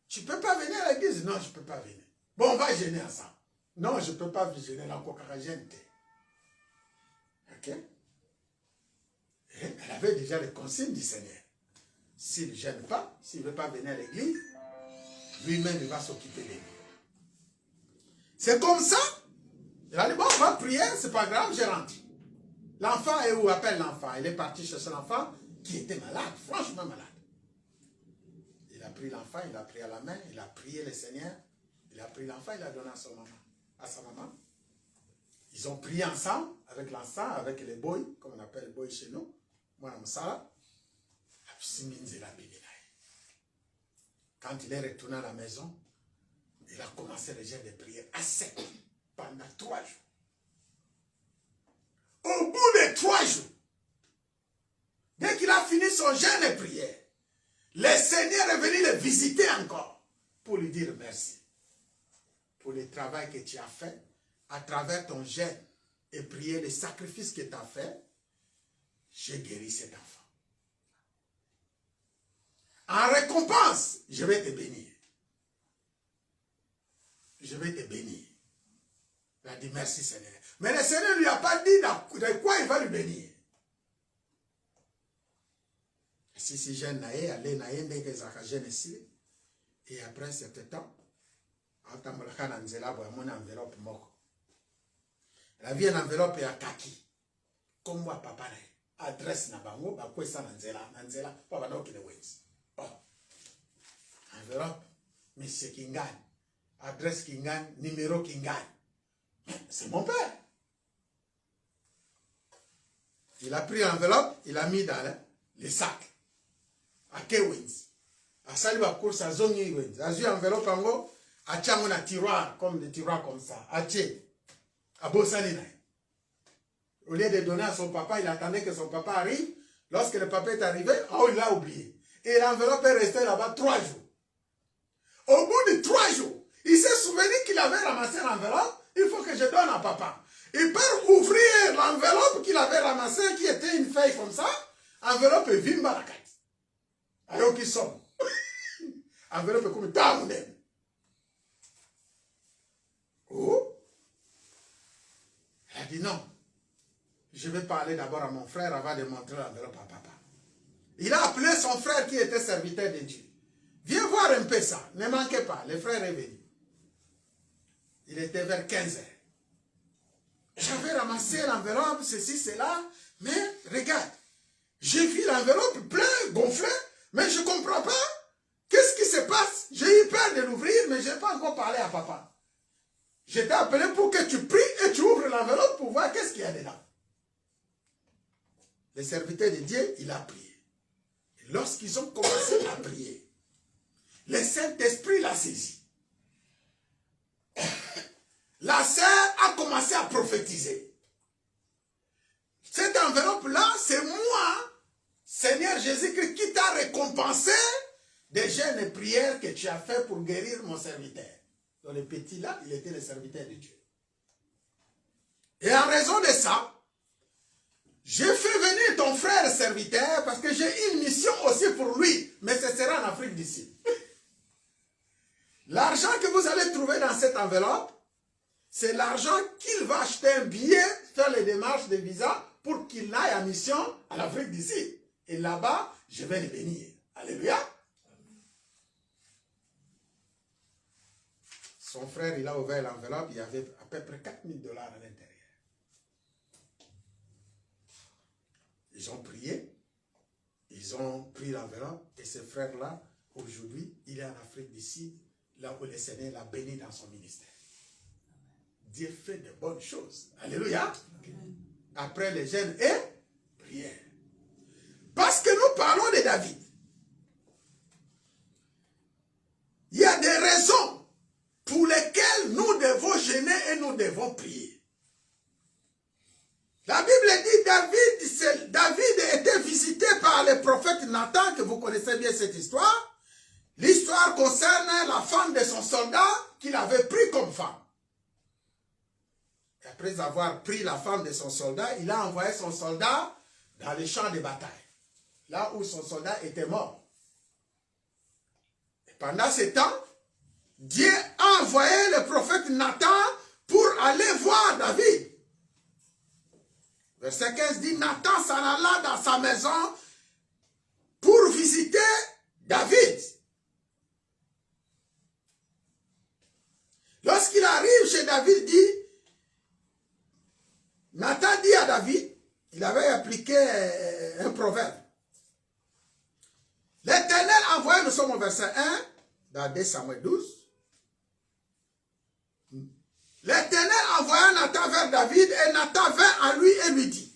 Tu ne peux pas venir à l'église? Non, je ne peux pas venir. Bon, on va jeûner ensemble. Non, je ne peux pas jeûner la coca-gène. Ok? Et elle avait déjà les consignes du Seigneur. S'il ne gêne pas, s'il ne veut pas venir à l'église, lui-même, il va s'occuper de lui. C'est comme ça. Il a dit, bon, on va prier, c'est pas grave, je rentre. L'enfant est où? Appelle l'enfant. Il est parti chercher l'enfant qui était malade, franchement malade. Il a pris l'enfant, il l'a pris à la main, il a prié le Seigneur. Il a pris l'enfant, il l'a donné à sa maman. Ils ont prié ensemble, avec l'enfant, avec les boys, comme on appelle les boys chez nous. Moi, je suis quand il est retourné à la maison, il a commencé le jeûne de prière à sec pendant 3 jours. Au bout de 3 jours, dès qu'il a fini son jeûne de prière, le Seigneur est venu le visiter encore pour lui dire merci pour le travail que tu as fait à travers ton jeûne et prier, les sacrifices que tu as fait. J'ai guéri cet enfant. En récompense, je vais te bénir. Je vais te bénir. Il a dit merci Seigneur. Mais le Seigneur ne lui a pas dit de quoi il va lui bénir. Si jeune naïe, allez naïe, dès que ça jeune ici. Et après certain temps, la vie en enveloppe à kaki. Comme moi, papa, adresse na bango, ba kwesa nanzela, papa no kine wens. Enveloppe, monsieur Kingan, adresse Kingan, numéro Kingan. C'est mon père. Il a pris l'enveloppe, il a mis dans les sacs. À Kewins. À Saliba course à Zongi Wins. A eu enveloppe en haut, à Tchango na tiroir, comme des tiroirs comme ça. À Tché. À Bossanina. Au lieu de donner à son papa, il attendait que son papa arrive. Lorsque le papa est arrivé, oh, il l'a oublié. Et l'enveloppe est restée là-bas 3 jours. Au bout de 3 jours, il s'est souvenu qu'il avait ramassé l'enveloppe. Il faut que je donne à papa. Il peut ouvrir l'enveloppe qu'il avait ramassée, qui était une feuille comme ça. Enveloppe est vimba la carte. Alors qu'ils sont. Enveloppe est comme Taoudem. Oh. Elle a dit non. Je vais parler d'abord à mon frère avant de montrer l'enveloppe à papa. Il a appelé son frère qui était serviteur de Dieu. Viens voir un peu ça. Ne manquez pas. Le frère est venu. Il était vers 15 heures. J'avais ramassé l'enveloppe, ceci, cela. Mais regarde. J'ai vu l'enveloppe plein, gonflée. Mais je ne comprends pas. Qu'est-ce qui se passe? J'ai eu peur de l'ouvrir, mais je n'ai pas encore parlé à papa. Je t'ai appelé pour que tu pries et tu ouvres l'enveloppe pour voir qu'est-ce qu'il y a dedans. Le serviteur de Dieu, il a prié. Et lorsqu'ils ont commencé à prier, le Saint-Esprit l'a saisi. La sœur a commencé à prophétiser. Cette enveloppe-là, c'est moi, Seigneur Jésus-Christ, qui t'a récompensé des jeûnes et prières que tu as fait pour guérir mon serviteur. Donc le petit là, il était le serviteur de Dieu. Et en raison de ça, j'ai fait venir ton frère serviteur parce que j'ai une mission aussi pour lui. Mais ce sera en Afrique du Sud. L'argent que vous allez trouver dans cette enveloppe, c'est l'argent qu'il va acheter un billet, faire les démarches de visa pour qu'il aille en mission à l'Afrique du Sud. Et là-bas, je vais le bénir. Alléluia. Son frère, il a ouvert l'enveloppe, il y avait à peu près 4 000 $ à l'intérieur. Ils ont prié, ils ont pris l'enveloppe, et ce frère-là, aujourd'hui, il est en Afrique du Sud, là où le Seigneur l'a béni dans son ministère. Dieu fait de bonnes choses. Alléluia. Après les jeûnes et prières. Parce que nous parlons de David. Il y a des raisons pour lesquelles nous devons jeûner et nous devons prier. La Bible dit David était visité par le prophète Nathan, que vous connaissez bien cette histoire. L'histoire concerne la femme de son soldat qu'il avait pris comme femme. Et après avoir pris la femme de son soldat, il a envoyé son soldat dans les champs de bataille, là où son soldat était mort. Et pendant ce temps, Dieu a envoyé le prophète Nathan pour aller voir David. Verset 15 dit, Nathan s'en alla dans sa maison pour visiter David. Lorsqu'il arrive chez David, dit, Nathan dit à David, il avait appliqué un proverbe. L'Éternel envoyé, nous sommes au verset 1, dans 2 Samuel 12. L'Éternel envoya Nathan vers David et Nathan vint à lui et lui dit,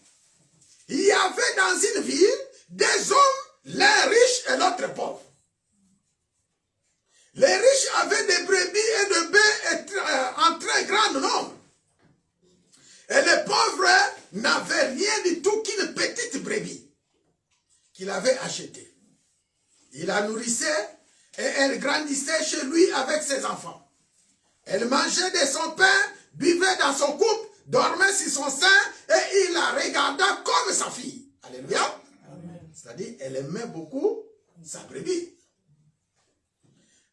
il y avait dans une ville des hommes, l'un riche et l'autre pauvre. Les riches avaient des brebis et de bœufs en très grand nombre. Et les pauvres n'avaient rien du tout qu'une petite brebis qu'il avait achetée. Il la nourrissait et elle grandissait chez lui avec ses enfants. Elle mangeait de son pain, buvait dans son couple, dormait sur son sein et il la regarda comme sa fille. Alléluia. C'est-à-dire, elle aimait beaucoup sa brebis.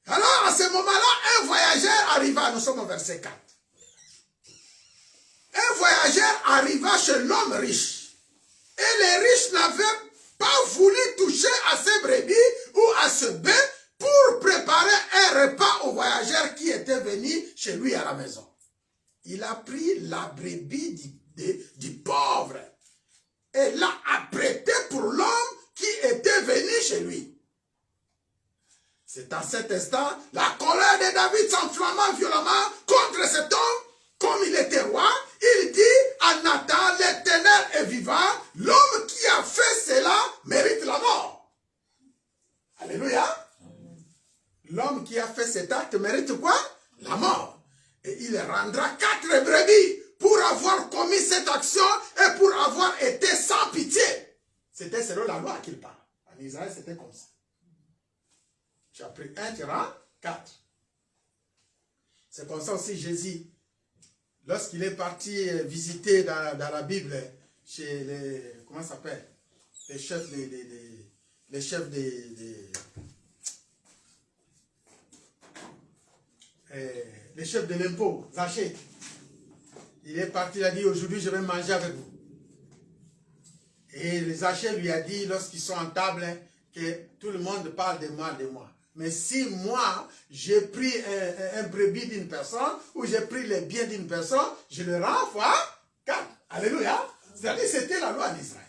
Alors, à ce moment-là, un voyageur arriva, nous sommes au verset 4. Un voyageur arriva chez l'homme riche. Et les riches n'avaient pas voulu toucher à ces brebis ou à ce bœuf pour préparer un repas au voyageur qui était venu chez lui à la maison. Il a pris la brebis du pauvre et l'a apprêtée pour l'homme qui était venu chez lui. C'est à cet instant, la colère de David s'enflamma violemment contre cet homme. Comme il était roi, il dit à Nathan, l'Éternel est vivant, l'homme qui a fait cela mérite la mort. Alléluia. L'homme qui a fait cet acte mérite quoi? La mort. Et il rendra 4 brebis pour avoir commis cette action et pour avoir été sans pitié. C'était selon la loi qu'il parle. En Israël, c'était comme ça. Tu as pris 1, tu rends 4. C'est comme ça aussi Jésus, lorsqu'il est parti visiter dans la Bible, chez les, comment ça s'appelle, les chefs de l'impôt, Zachée. Il est parti, il a dit, aujourd'hui je vais manger avec vous. Et Zachée lui a dit, lorsqu'ils sont en table, que tout le monde parle de moi, Mais si moi, j'ai pris un brebis d'une personne, ou j'ai pris les biens d'une personne, je le rends fois 4. Alléluia. C'est-à-dire que c'était la loi d'Israël.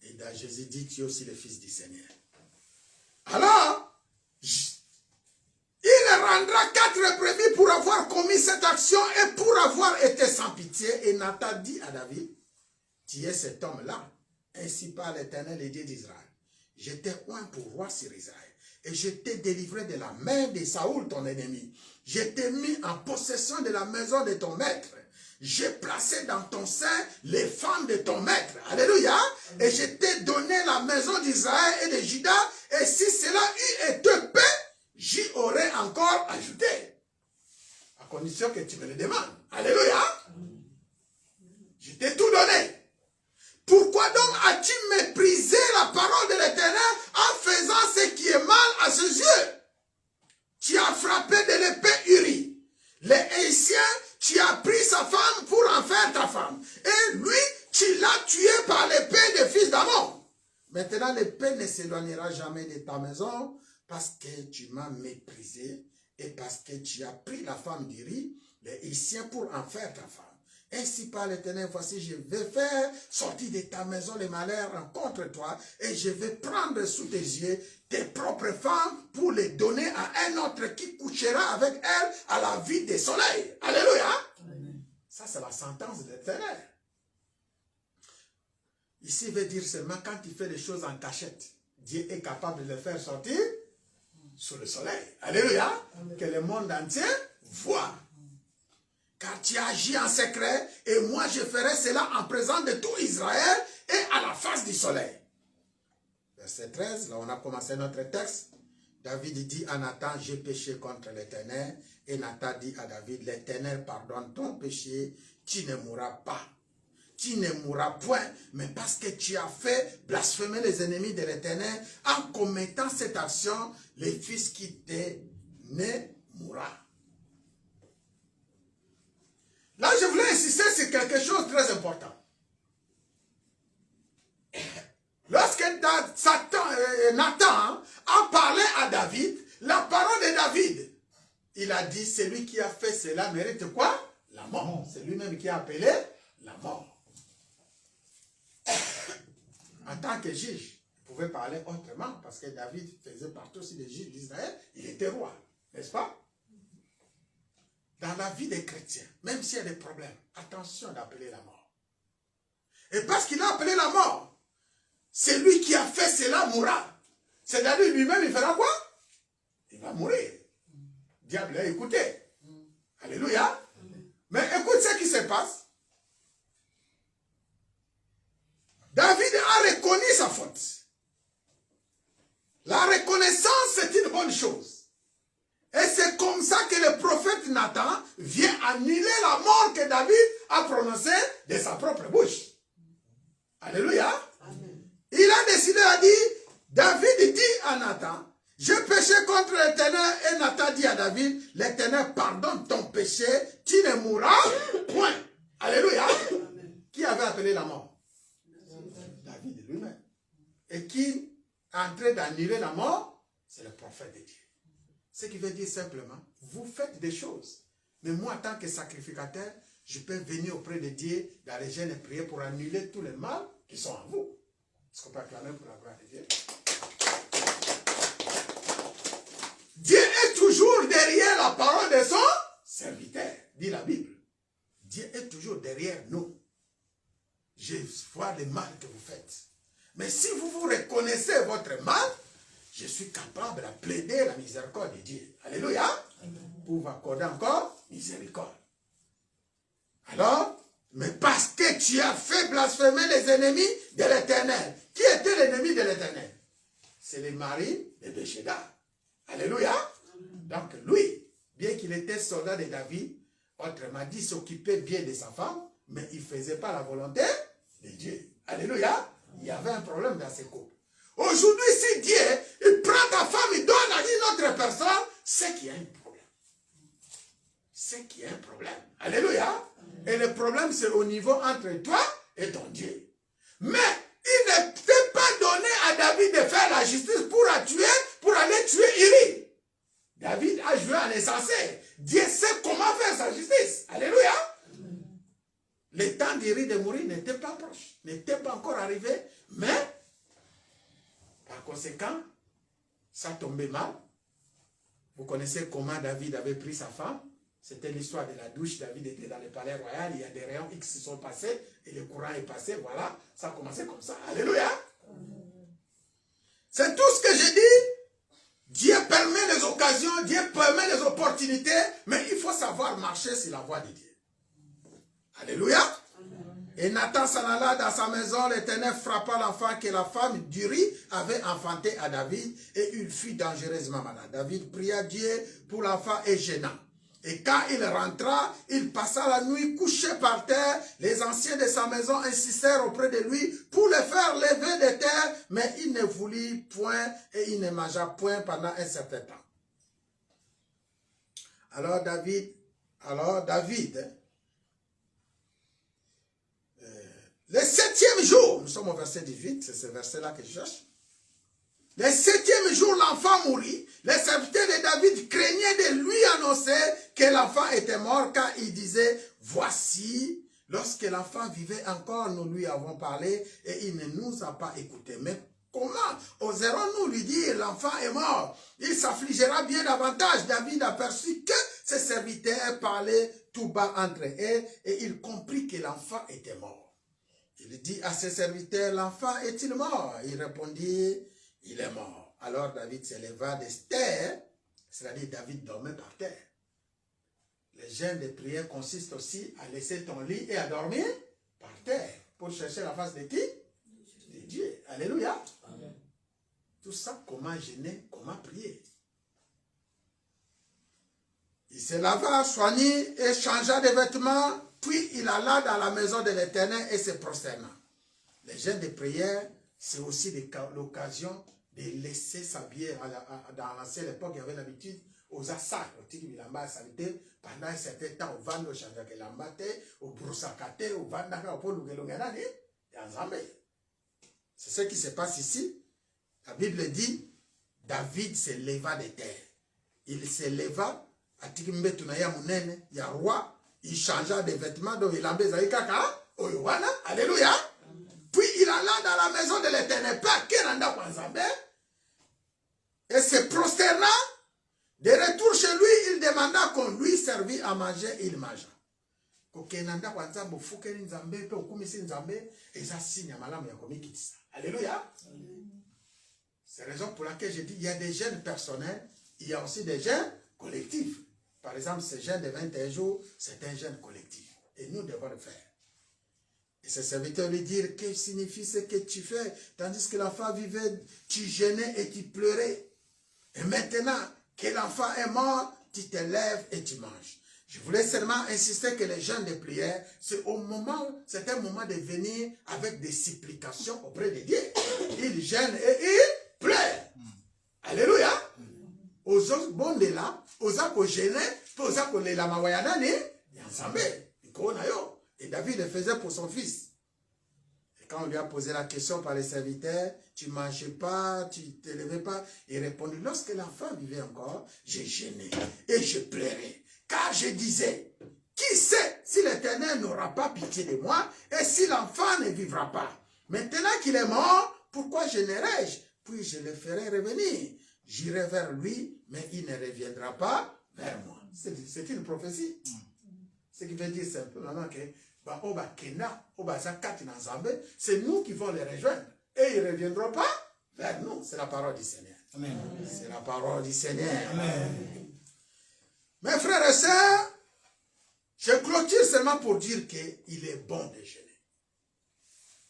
Et dans Jésus dit, tu es aussi le Fils du Seigneur. Alors, il rendra 4 brebis pour avoir commis cette action et pour avoir été sans pitié. Et Nathan dit à David, tu es cet homme-là, ainsi par l'Éternel et Dieu d'Israël. Je t'ai oint pour roi sur Israël, et je t'ai délivré de la main de Saoul, ton ennemi. Je t'ai mis en possession de la maison de ton maître. J'ai placé dans ton sein les femmes de ton maître. Alléluia. Et je t'ai donné la maison d'Israël et de Juda, et si cela eût été paix, j'y aurais encore ajouté. À condition que tu me le demandes. Alléluia. Je t'ai tout donné. Pourquoi donc as-tu méprisé la parole de l'Éternel en faisant ce qui est mal à ses yeux? Tu as frappé de l'épée Uri. Les Haïtiens, tu as pris sa femme pour en faire ta femme. Et lui, tu l'as tué par l'épée des fils d'Amon. Maintenant, l'épée ne s'éloignera jamais de ta maison parce que tu m'as méprisé et parce que tu as pris la femme d'Uri, les Haïtiens, pour en faire ta femme. Ainsi par l'Éternel, voici, je vais faire sortir de ta maison les malheurs contre toi et je vais prendre sous tes yeux tes propres femmes pour les donner à un autre qui couchera avec elles à la vue des soleils. Alléluia. Amen. Ça, c'est la sentence de l'Éternel. Ici, il veut dire seulement quand tu fais des choses en cachette, Dieu est capable de les faire sortir sous le soleil. Alléluia. Amen. Que le monde entier voit. car tu as agi en secret, et moi je ferai cela en présence de tout Israël et à la face du soleil. Verset 13, là on a commencé notre texte. David dit à Nathan, j'ai péché contre l'Éternel. Et Nathan dit à David, l'Éternel pardonne ton péché, tu ne mourras pas. Tu ne mourras point, mais parce que tu as fait blasphémer les ennemis de l'Éternel, en commettant cette action, le fils qui t'est né mourra. Là, je voulais insister sur quelque chose de très important. Lorsque Nathan a parlé à David, la parole de David, il a dit, celui qui a fait cela mérite quoi? La mort. C'est lui-même qui a appelé la mort. En tant que juge, il pouvait parler autrement, parce que David faisait partie aussi des juges d'Israël, il était roi, n'est-ce pas? Dans la vie des chrétiens, même s'il y a des problèmes, attention d'appeler la mort. Et parce qu'il a appelé la mort, celui qui a fait cela mourra. C'est-à-dire lui-même, il fera quoi? Il va mourir. Diable a écouté. Alléluia. Mais écoute ce qui se passe. David a reconnu sa faute. La reconnaissance, c'est une bonne chose. Et c'est comme ça que le prophète Nathan vient annuler la mort que David a prononcée de sa propre bouche. Alléluia. Amen. Il a décidé, a dit, David dit à Nathan, j'ai péché contre l'Éternel, et Nathan dit à David, l'Éternel pardonne ton péché, tu ne mourras point. Alléluia. Amen. Qui avait appelé la mort? David lui-même. Et qui est en train d'annuler la mort? C'est le prophète de Dieu. Ce qui veut dire simplement, vous faites des choses. Mais moi, en tant que sacrificateur, je peux venir auprès de Dieu dans les jeûnes et prier pour annuler tous les mal qui sont en vous. Est-ce qu'on peut acclamer pour la gloire de Dieu? Dieu est toujours derrière la parole de son serviteur, dit la Bible. Dieu est toujours derrière nous. Je vois le mal que vous faites. Mais si vous vous reconnaissez votre mal, je suis capable de plaider la miséricorde de Dieu. Alléluia. Amen. Pour vous accorder encore miséricorde. Alors, mais parce que tu as fait blasphémer les ennemis de l'Éternel. Qui était l'ennemi de l'Éternel? C'est le mari de Béchéda. Alléluia. Donc lui, bien qu'il était soldat de David, autrement dit, s'occupait bien de sa femme, mais il ne faisait pas la volonté de Dieu. Alléluia. Il y avait un problème dans ses couples. Aujourd'hui, si Dieu il prend ta femme, il donne à une autre personne, c'est qu'il y a un problème. C'est qu'il y a un problème. Alléluia. Et le problème, c'est au niveau entre toi et ton Dieu. Mais il ne t'est pas donné à David de faire la justice pour aller tuer Uri. David a joué en insensé. Dieu sait comment faire sa justice. Alléluia. Le temps d'Uri de mourir n'était pas proche, n'était pas encore arrivé, mais par conséquent, ça tombait mal. Vous connaissez comment David avait pris sa femme. C'était l'histoire de la douche. David était dans le palais royal. Il y a des rayons X qui sont passés et le courant est passé. Voilà, ça a commencé comme ça. Alléluia. C'est tout ce que j'ai dit. Dieu permet les occasions, Dieu permet les opportunités, mais il faut savoir marcher sur la voie de Dieu. Alléluia. Et Nathan s'en alla dans sa maison, l'Éternel frappa l'enfant que la femme d'Uri avait enfanté à David et il fut dangereusement malade. David pria Dieu pour l'enfant et gênant. Et quand il rentra, il passa la nuit couché par terre. Les anciens de sa maison insistèrent auprès de lui pour le faire lever de terre, mais il ne voulut point et il ne mangea point pendant un certain temps. Alors David, le 7e jour, nous sommes au verset 18, c'est ce verset-là que je cherche. Le 7e jour, l'enfant mourit. Les serviteurs de David craignaient de lui annoncer que l'enfant était mort, car il disait, voici, lorsque l'enfant vivait encore, nous lui avons parlé et il ne nous a pas écoutés. Mais comment oserons-nous lui dire, l'enfant est mort? Il s'affligera bien davantage. David aperçut que ses serviteurs parlaient tout bas entre eux et il comprit que l'enfant était mort. Il dit à ses serviteurs, l'enfant est-il mort? Il répondit, il est mort. Alors David se leva de terre, c'est-à-dire David dormait par terre. Les jeûnes de prière consistent aussi à laisser ton lit et à dormir par terre pour chercher la face de qui? De Dieu. Alléluia. Amen. Tout ça, comment jeûner, comment prier. Il se lava, soignit et changea de vêtements, puis il alla dans la maison de l'Éternel et se prosterna. Les jeûnes de prière, c'est aussi l'occasion de laisser s'habiller. Dans l'ancienne époque, il y avait l'habitude aux assacs, pendant un certain temps, au vando chanjake lambate, au broussakate, au vandaka, au polugelonganani, et en Zambé. C'est ce qui se passe ici. La Bible dit, David se leva de terre. Il se leva, atikimbe tunaya munene, ya roi, il changea de vêtements, donc il ambé zaïkaka, oyowana, alléluia. Puis il alla dans la maison de l'Éternel, pas Keranda Kwanzambe, et se prosterna. De retour chez lui, il demanda qu'on lui servit à manger, il mangea. Alléluia. C'est la raison pour laquelle je dis il y a des jeûnes personnels, il y a aussi des jeûnes collectifs. Par exemple, ce jeûne de 21 jours, c'est un jeûne collectif. Et nous devons le faire. Et ses serviteurs lui dirent, que signifie ce que tu fais? Tandis que l'enfant vivait, tu jeûnais et tu pleurais. Et maintenant que l'enfant est mort, tu te lèves et tu manges. Je voulais seulement insister que les jeûnes de prière, c'est un moment de venir avec des supplications auprès de Dieu. Il gêne et il pleure. Alléluia. Aux autres bondes là, aux autres gênés, aux autres les lamawayanani, et ensemble, et David le faisait pour son fils. Et quand on lui a posé la question par les serviteurs, tu ne mangeais pas, tu ne te levais pas, il répondit, lorsque l'enfant vivait encore, j'ai gêné et je pleurais. Car je disais, qui sait si l'Éternel n'aura pas pitié de moi et si l'enfant ne vivra pas. Maintenant qu'il est mort, pourquoi gênerais-je? Puis je le ferai revenir. J'irai vers lui, mais il ne reviendra pas vers moi. C'est une prophétie. Ce qui veut dire simplement que c'est nous qui vont les rejoindre. Et ils ne reviendront pas vers nous. C'est la parole du Seigneur. C'est la parole du Seigneur. Amen. Mes frères et sœurs, je clôture seulement pour dire qu'il est bon de jeûner.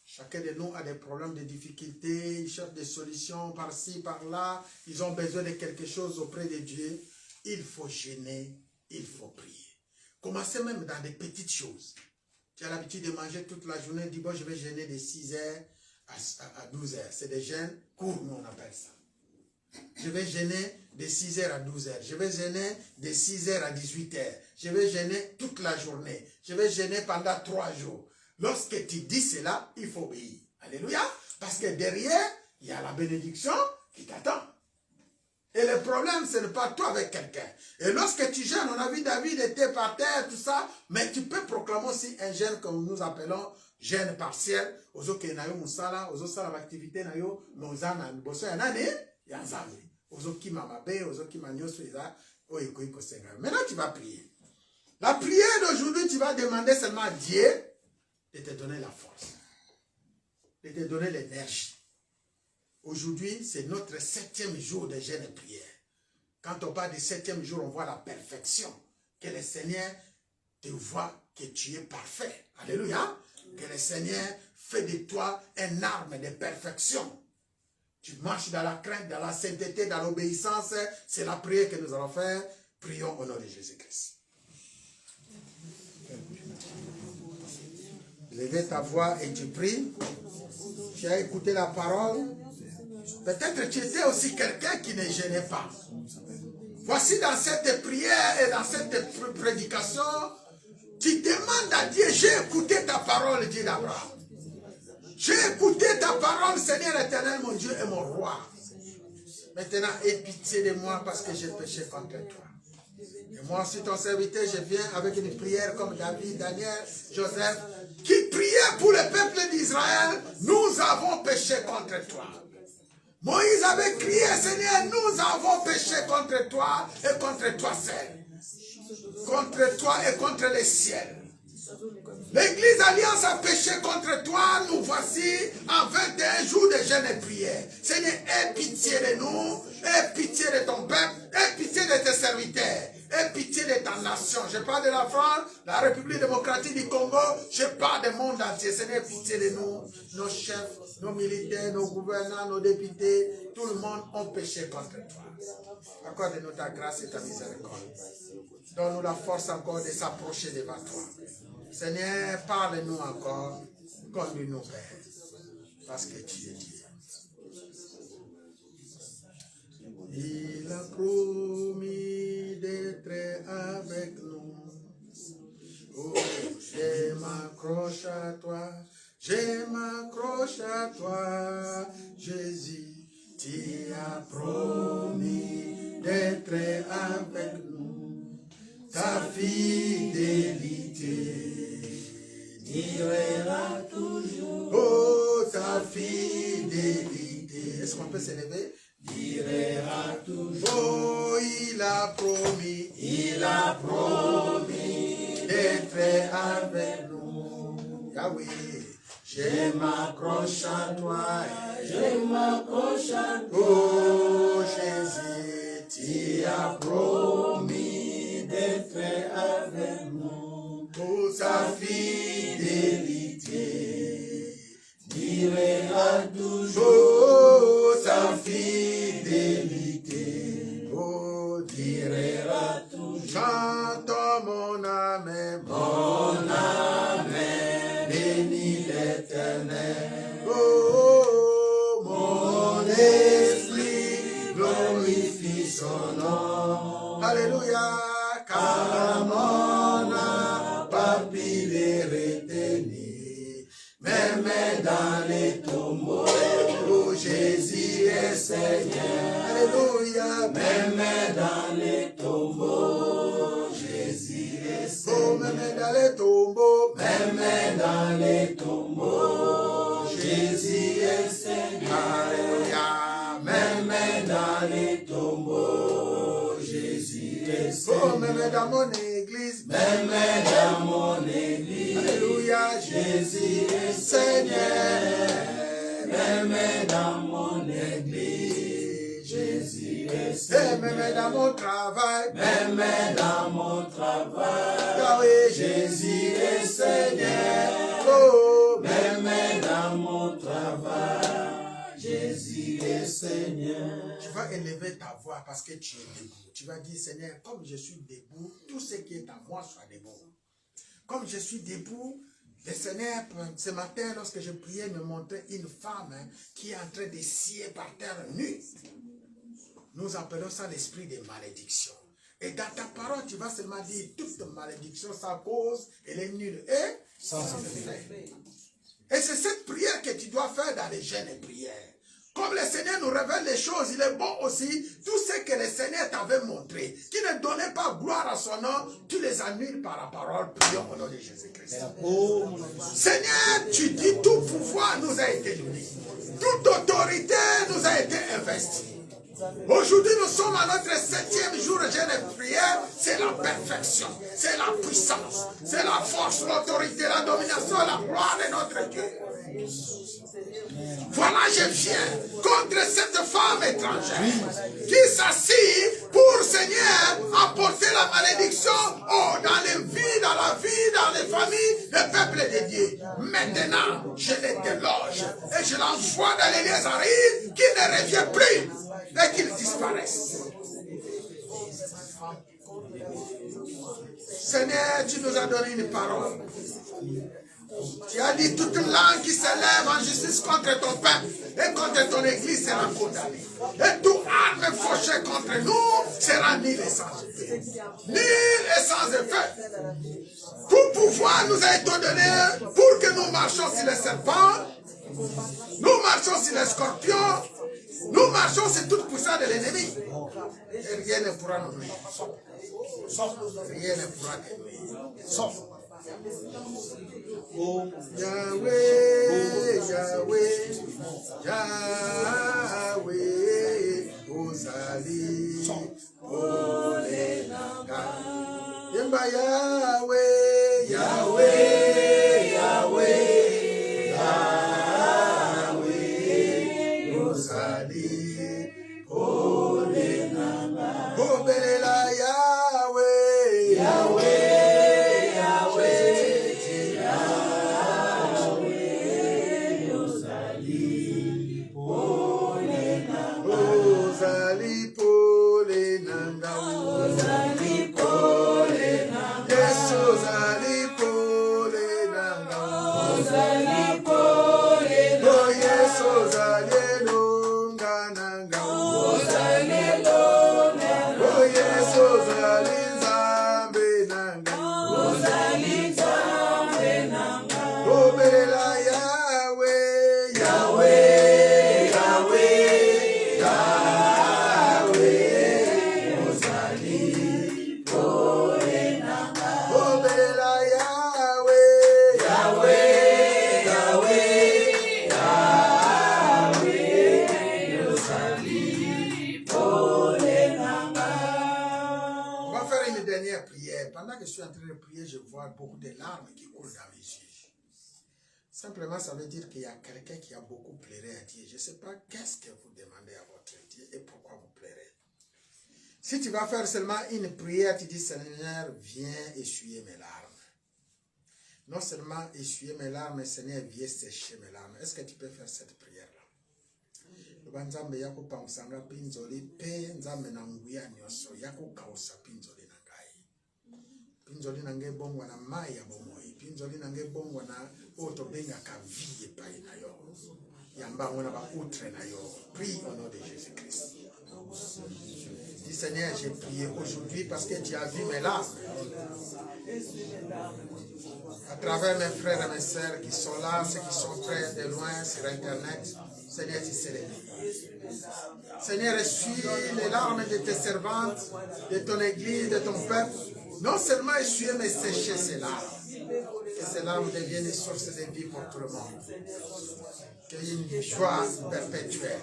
Chacun de nous a des problèmes, des difficultés, ils cherchent des solutions par-ci, par-là, ils ont besoin de quelque chose auprès de Dieu. Il faut jeûner, il faut prier. Commencez même dans des petites choses. Tu as l'habitude de manger toute la journée, dis bon, je vais jeûner de 6h à 12h. C'est des jeûnes courts, nous on appelle ça. Je vais jeûner de 6h à 12h. Je vais jeûner de 6h à 18h. Je vais jeûner toute la journée. Je vais jeûner pendant 3 jours. Lorsque tu dis cela, il faut obéir. Alléluia. Parce que derrière, il y a la bénédiction qui t'attend. Et le problème, ce n'est pas toi avec quelqu'un. Et lorsque tu jeûnes, on a vu David était par terre, tout ça, mais tu peux proclamer aussi un jeûne comme nous appelons jeûne partiel. Ozo kenayo musala, ozo sala l'activité nayo, nozana boso yanane, yanzambe. Ozo kima mabe, ozo kima nyoso eza, oiko iko senga. Maintenant tu vas prier. La prière d'aujourd'hui, tu vas demander seulement à Dieu de te donner la force, de te donner l'énergie. Aujourd'hui, c'est notre 7e jour de jeûne et prière. Quand on parle du 7e jour, on voit la perfection. Que le Seigneur te voit que tu es parfait. Alléluia. Que le Seigneur fait de toi une arme de perfection. Tu marches dans la crainte, dans la sainteté, dans l'obéissance. C'est la prière que nous allons faire. Prions au nom de Jésus-Christ. Lève ta voix et tu pries. Tu as écouté la parole. Peut-être tu étais aussi quelqu'un qui ne gênait pas. Voici dans cette prière et dans cette prédication, tu demandes à Dieu, j'ai écouté ta parole, Dieu d'Abraham. J'ai écouté ta parole, Seigneur éternel, mon Dieu et mon roi. Maintenant, aie pitié de moi parce que j'ai péché contre toi. Et moi aussi, ton serviteur, je viens avec une prière comme David, Daniel, Joseph, qui priaient pour le peuple d'Israël. Nous avons péché contre toi. Moïse avait crié, Seigneur, nous avons péché contre toi et contre toi seul. Contre toi et contre les ciels. L'Église Alliance a péché contre toi. Nous voici en 21 jours de jeûne et prière. Seigneur, aie pitié de nous, aie pitié de ton peuple, aie pitié de tes serviteurs. Aie pitié de ta nation. Je parle de la France, la République démocratique du Congo. Je parle du monde entier. Seigneur, pitié de nous, nos chefs, nos militaires, nos gouvernants, nos députés. Tout le monde ont péché contre toi. Accorde-nous ta grâce et ta miséricorde. Donne-nous la force encore de s'approcher devant toi. Seigneur, parle-nous encore. Conduis-nous, Père. Parce que tu es Dieu. Il a promis d'être avec nous. Oh, je m'accroche à toi. Je m'accroche à toi, Jésus. Tu as promis d'être avec nous. Ta fidélité durera toujours. Oh, ta fidélité. Est-ce qu'on peut s'élever? Durera toujours. Oh, il a promis d'être avec nous. Yahweh, je m'accroche à toi. Je m'accroche à toi. Oh, Jésus, tu as promis d'être avec nous. Oh, ta fidélité durera toujours. Oh, ta fidélité, oh, durera toujours. Chante mon âme, bénis l'Éternel. Oh, mon esprit glorifie son nom. Alléluia, car mon âme pas pu les retenir, même dans les tombeaux. Oh, Jésus est Seigneur. Alléluia, même dans les tombeaux. Jésus est Seigneur. Oh, même dans les tombeaux. Même dans les tombeaux. Jésus est Seigneur. Alléluia, même dans les tombeaux. Jésus est Seigneur. Oh, même dans mon église. Même dans mon église. Alléluia, Jésus est Seigneur. Même dans mon église, Jésus est Seigneur. Même dans mon travail, même dans mon travail, Yahweh, Jésus est Seigneur. Oh, même dans mon travail, Jésus est Seigneur. Tu vas élever ta voix parce que tu es debout. Tu vas dire, Seigneur, comme je suis debout, tout ce qui est à moi soit debout. Comme je suis debout, le Seigneur, ce matin, lorsque je priais, me montrait une femme qui est en train de scier par terre nue. Nous appelons ça l'esprit de malédiction. Et dans ta parole, tu vas seulement dire toute malédiction, sa cause, elle est nulle et sans effet. Et c'est cette prière que tu dois faire dans les jeûnes et prières. Comme le Seigneur nous révèle les choses, il est bon aussi, tout ce que le Seigneur t'avait montré, qui ne donnait pas gloire à son nom, tu les annules par la parole. Prions au nom de Jésus-Christ. Seigneur, tu dis tout pouvoir nous a été donné. Toute autorité nous a été investie. Aujourd'hui, nous sommes à notre 7e jour de jeûne et prière. C'est la perfection, c'est la puissance, c'est la force, l'autorité, la domination, la gloire de notre Dieu. Voilà, je viens contre cette femme étrangère qui s'assit pour, Seigneur, apporter la malédiction dans les vies, dans la vie, dans les familles, le peuple de Dieu. Maintenant, je les déloge et je l'envoie dans les lieux arides qui ne revient plus et qu'ils disparaissent. Seigneur, tu nous as donné une parole. Tu as dit toute langue qui s'élève en justice contre ton peuple et contre ton église sera condamnée. Et toute arme fauchée contre nous sera nulle et sans effet. Nulle et sans effet. Tout pouvoir nous a été donné pour que nous marchions sur les serpents, nous marchions sur les scorpions, nous marchions sur toute puissance de l'ennemi. Et rien ne pourra nous nuire. Rien ne pourra nous nuire. Oh, Yahweh, Yahweh, Yahweh, Ozali, Olenanga. Yemba Yahweh, Yahweh, Yahweh, Yahweh, Ozali, Olenanga. Obelela Yahweh. Pendant que je suis en train de prier, je vois beaucoup de larmes qui coulent dans mes yeux. Simplement, ça veut dire qu'il y a quelqu'un qui a beaucoup pleuré à Dieu. Je ne sais pas qu'est-ce que vous demandez à votre Dieu et pourquoi vous pleurez. Si tu vas faire seulement une prière, tu dis, Seigneur, viens essuyer mes larmes. Non seulement essuyer mes larmes, mais Seigneur, viens sécher mes larmes. Est-ce que tu peux faire cette prière-là? Pinzoli nange bongwa na maya bomoi. Pinzoli nange bongwa na oto benga kavie pa na yo. Yamba mona ba outre na yo. Prie au nom de Jésus-Christ. Dis Seigneur, j'ai prié aujourd'hui parce que tu as vu mes larmes. À travers mes frères et mes sœurs qui sont là, ceux qui sont près de loin sur Internet, Seigneur, tu sais les vie. Seigneur, essuie les larmes de tes servantes, de ton église, de ton peuple. Non seulement essuyer, mais sécher ces larmes. Que ces larmes deviennent une source de vie pour tout le monde. Qu'il y ait une joie perpétuelle.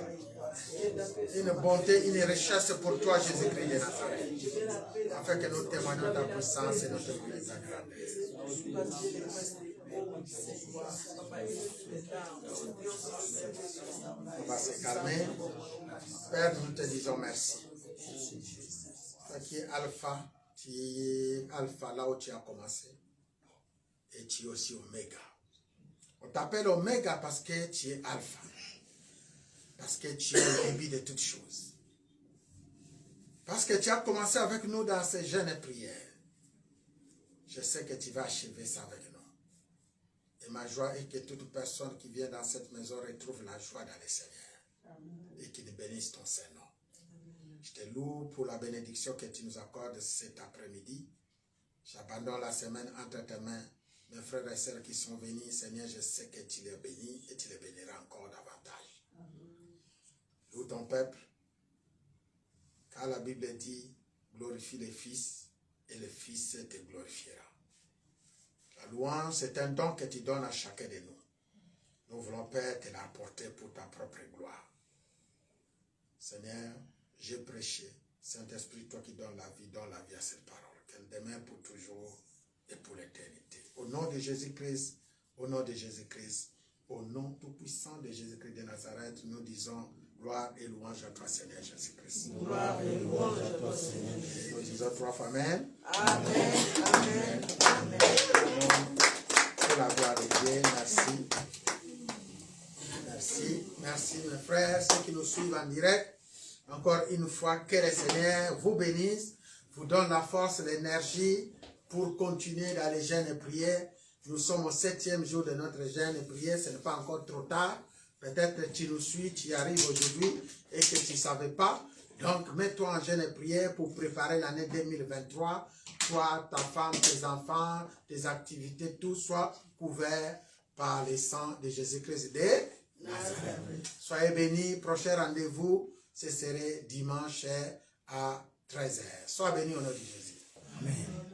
Une bonté, une richesse pour toi, Jésus-Christ de Nazareth. Afin que nous témoignons ta puissance et nous témoignons ta grandeur. On va se calmer. Père, nous te disons merci. Toi qui es Alpha, tu es Alpha là où tu as commencé. Et tu es aussi Oméga. On t'appelle Oméga parce que tu es Alpha. Parce que tu es le début de toutes choses. Parce que tu as commencé avec nous dans ces jeûnes et prières. Je sais que tu vas achever ça avec nous. Et ma joie est que toute personne qui vient dans cette maison retrouve la joie dans le Seigneur. Et qu'il bénisse ton Saint-Nom. Je te loue pour la bénédiction que tu nous accordes cet après-midi. J'abandonne la semaine entre tes mains. Mes frères et sœurs qui sont venus, Seigneur, je sais que tu les bénis et tu les béniras encore davantage. Loue ton peuple. Car la Bible dit, glorifie le Fils et le Fils te glorifiera. La louange, c'est un don que tu donnes à chacun de nous. Nous voulons, Père, te l'apporter pour ta propre gloire. Seigneur, j'ai prêché. Saint-Esprit, toi qui donnes la vie à cette parole. Qu'elle demeure pour toujours et pour l'éternité. Au nom de Jésus-Christ, au nom de Jésus-Christ, au nom tout-puissant de Jésus-Christ de Nazareth, nous disons gloire et louange à toi, Seigneur Jésus-Christ. Gloire et louange à toi, Seigneur. Et nous disons trois fois Amen. Amen. Amen. Amen. Pour la gloire de Dieu, merci. Merci. Merci, mes frères, ceux qui nous suivent en direct. Encore une fois, que le Seigneur vous bénisse, vous donne la force, l'énergie pour continuer dans les jeûnes et prières. Nous sommes au 7e jour de notre jeûne et prière. Ce n'est pas encore trop tard. Peut-être que tu nous suis, tu y arrives aujourd'hui et que tu ne savais pas. Donc, mets-toi en jeûne et prière pour préparer l'année 2023. Toi, ta femme, tes enfants, tes activités, tout soit couvert par le sang de Jésus-Christ de Nazareth. Soyez bénis. Prochain rendez-vous, ce serait dimanche à 13h. Sois béni au nom de Jésus. Amen.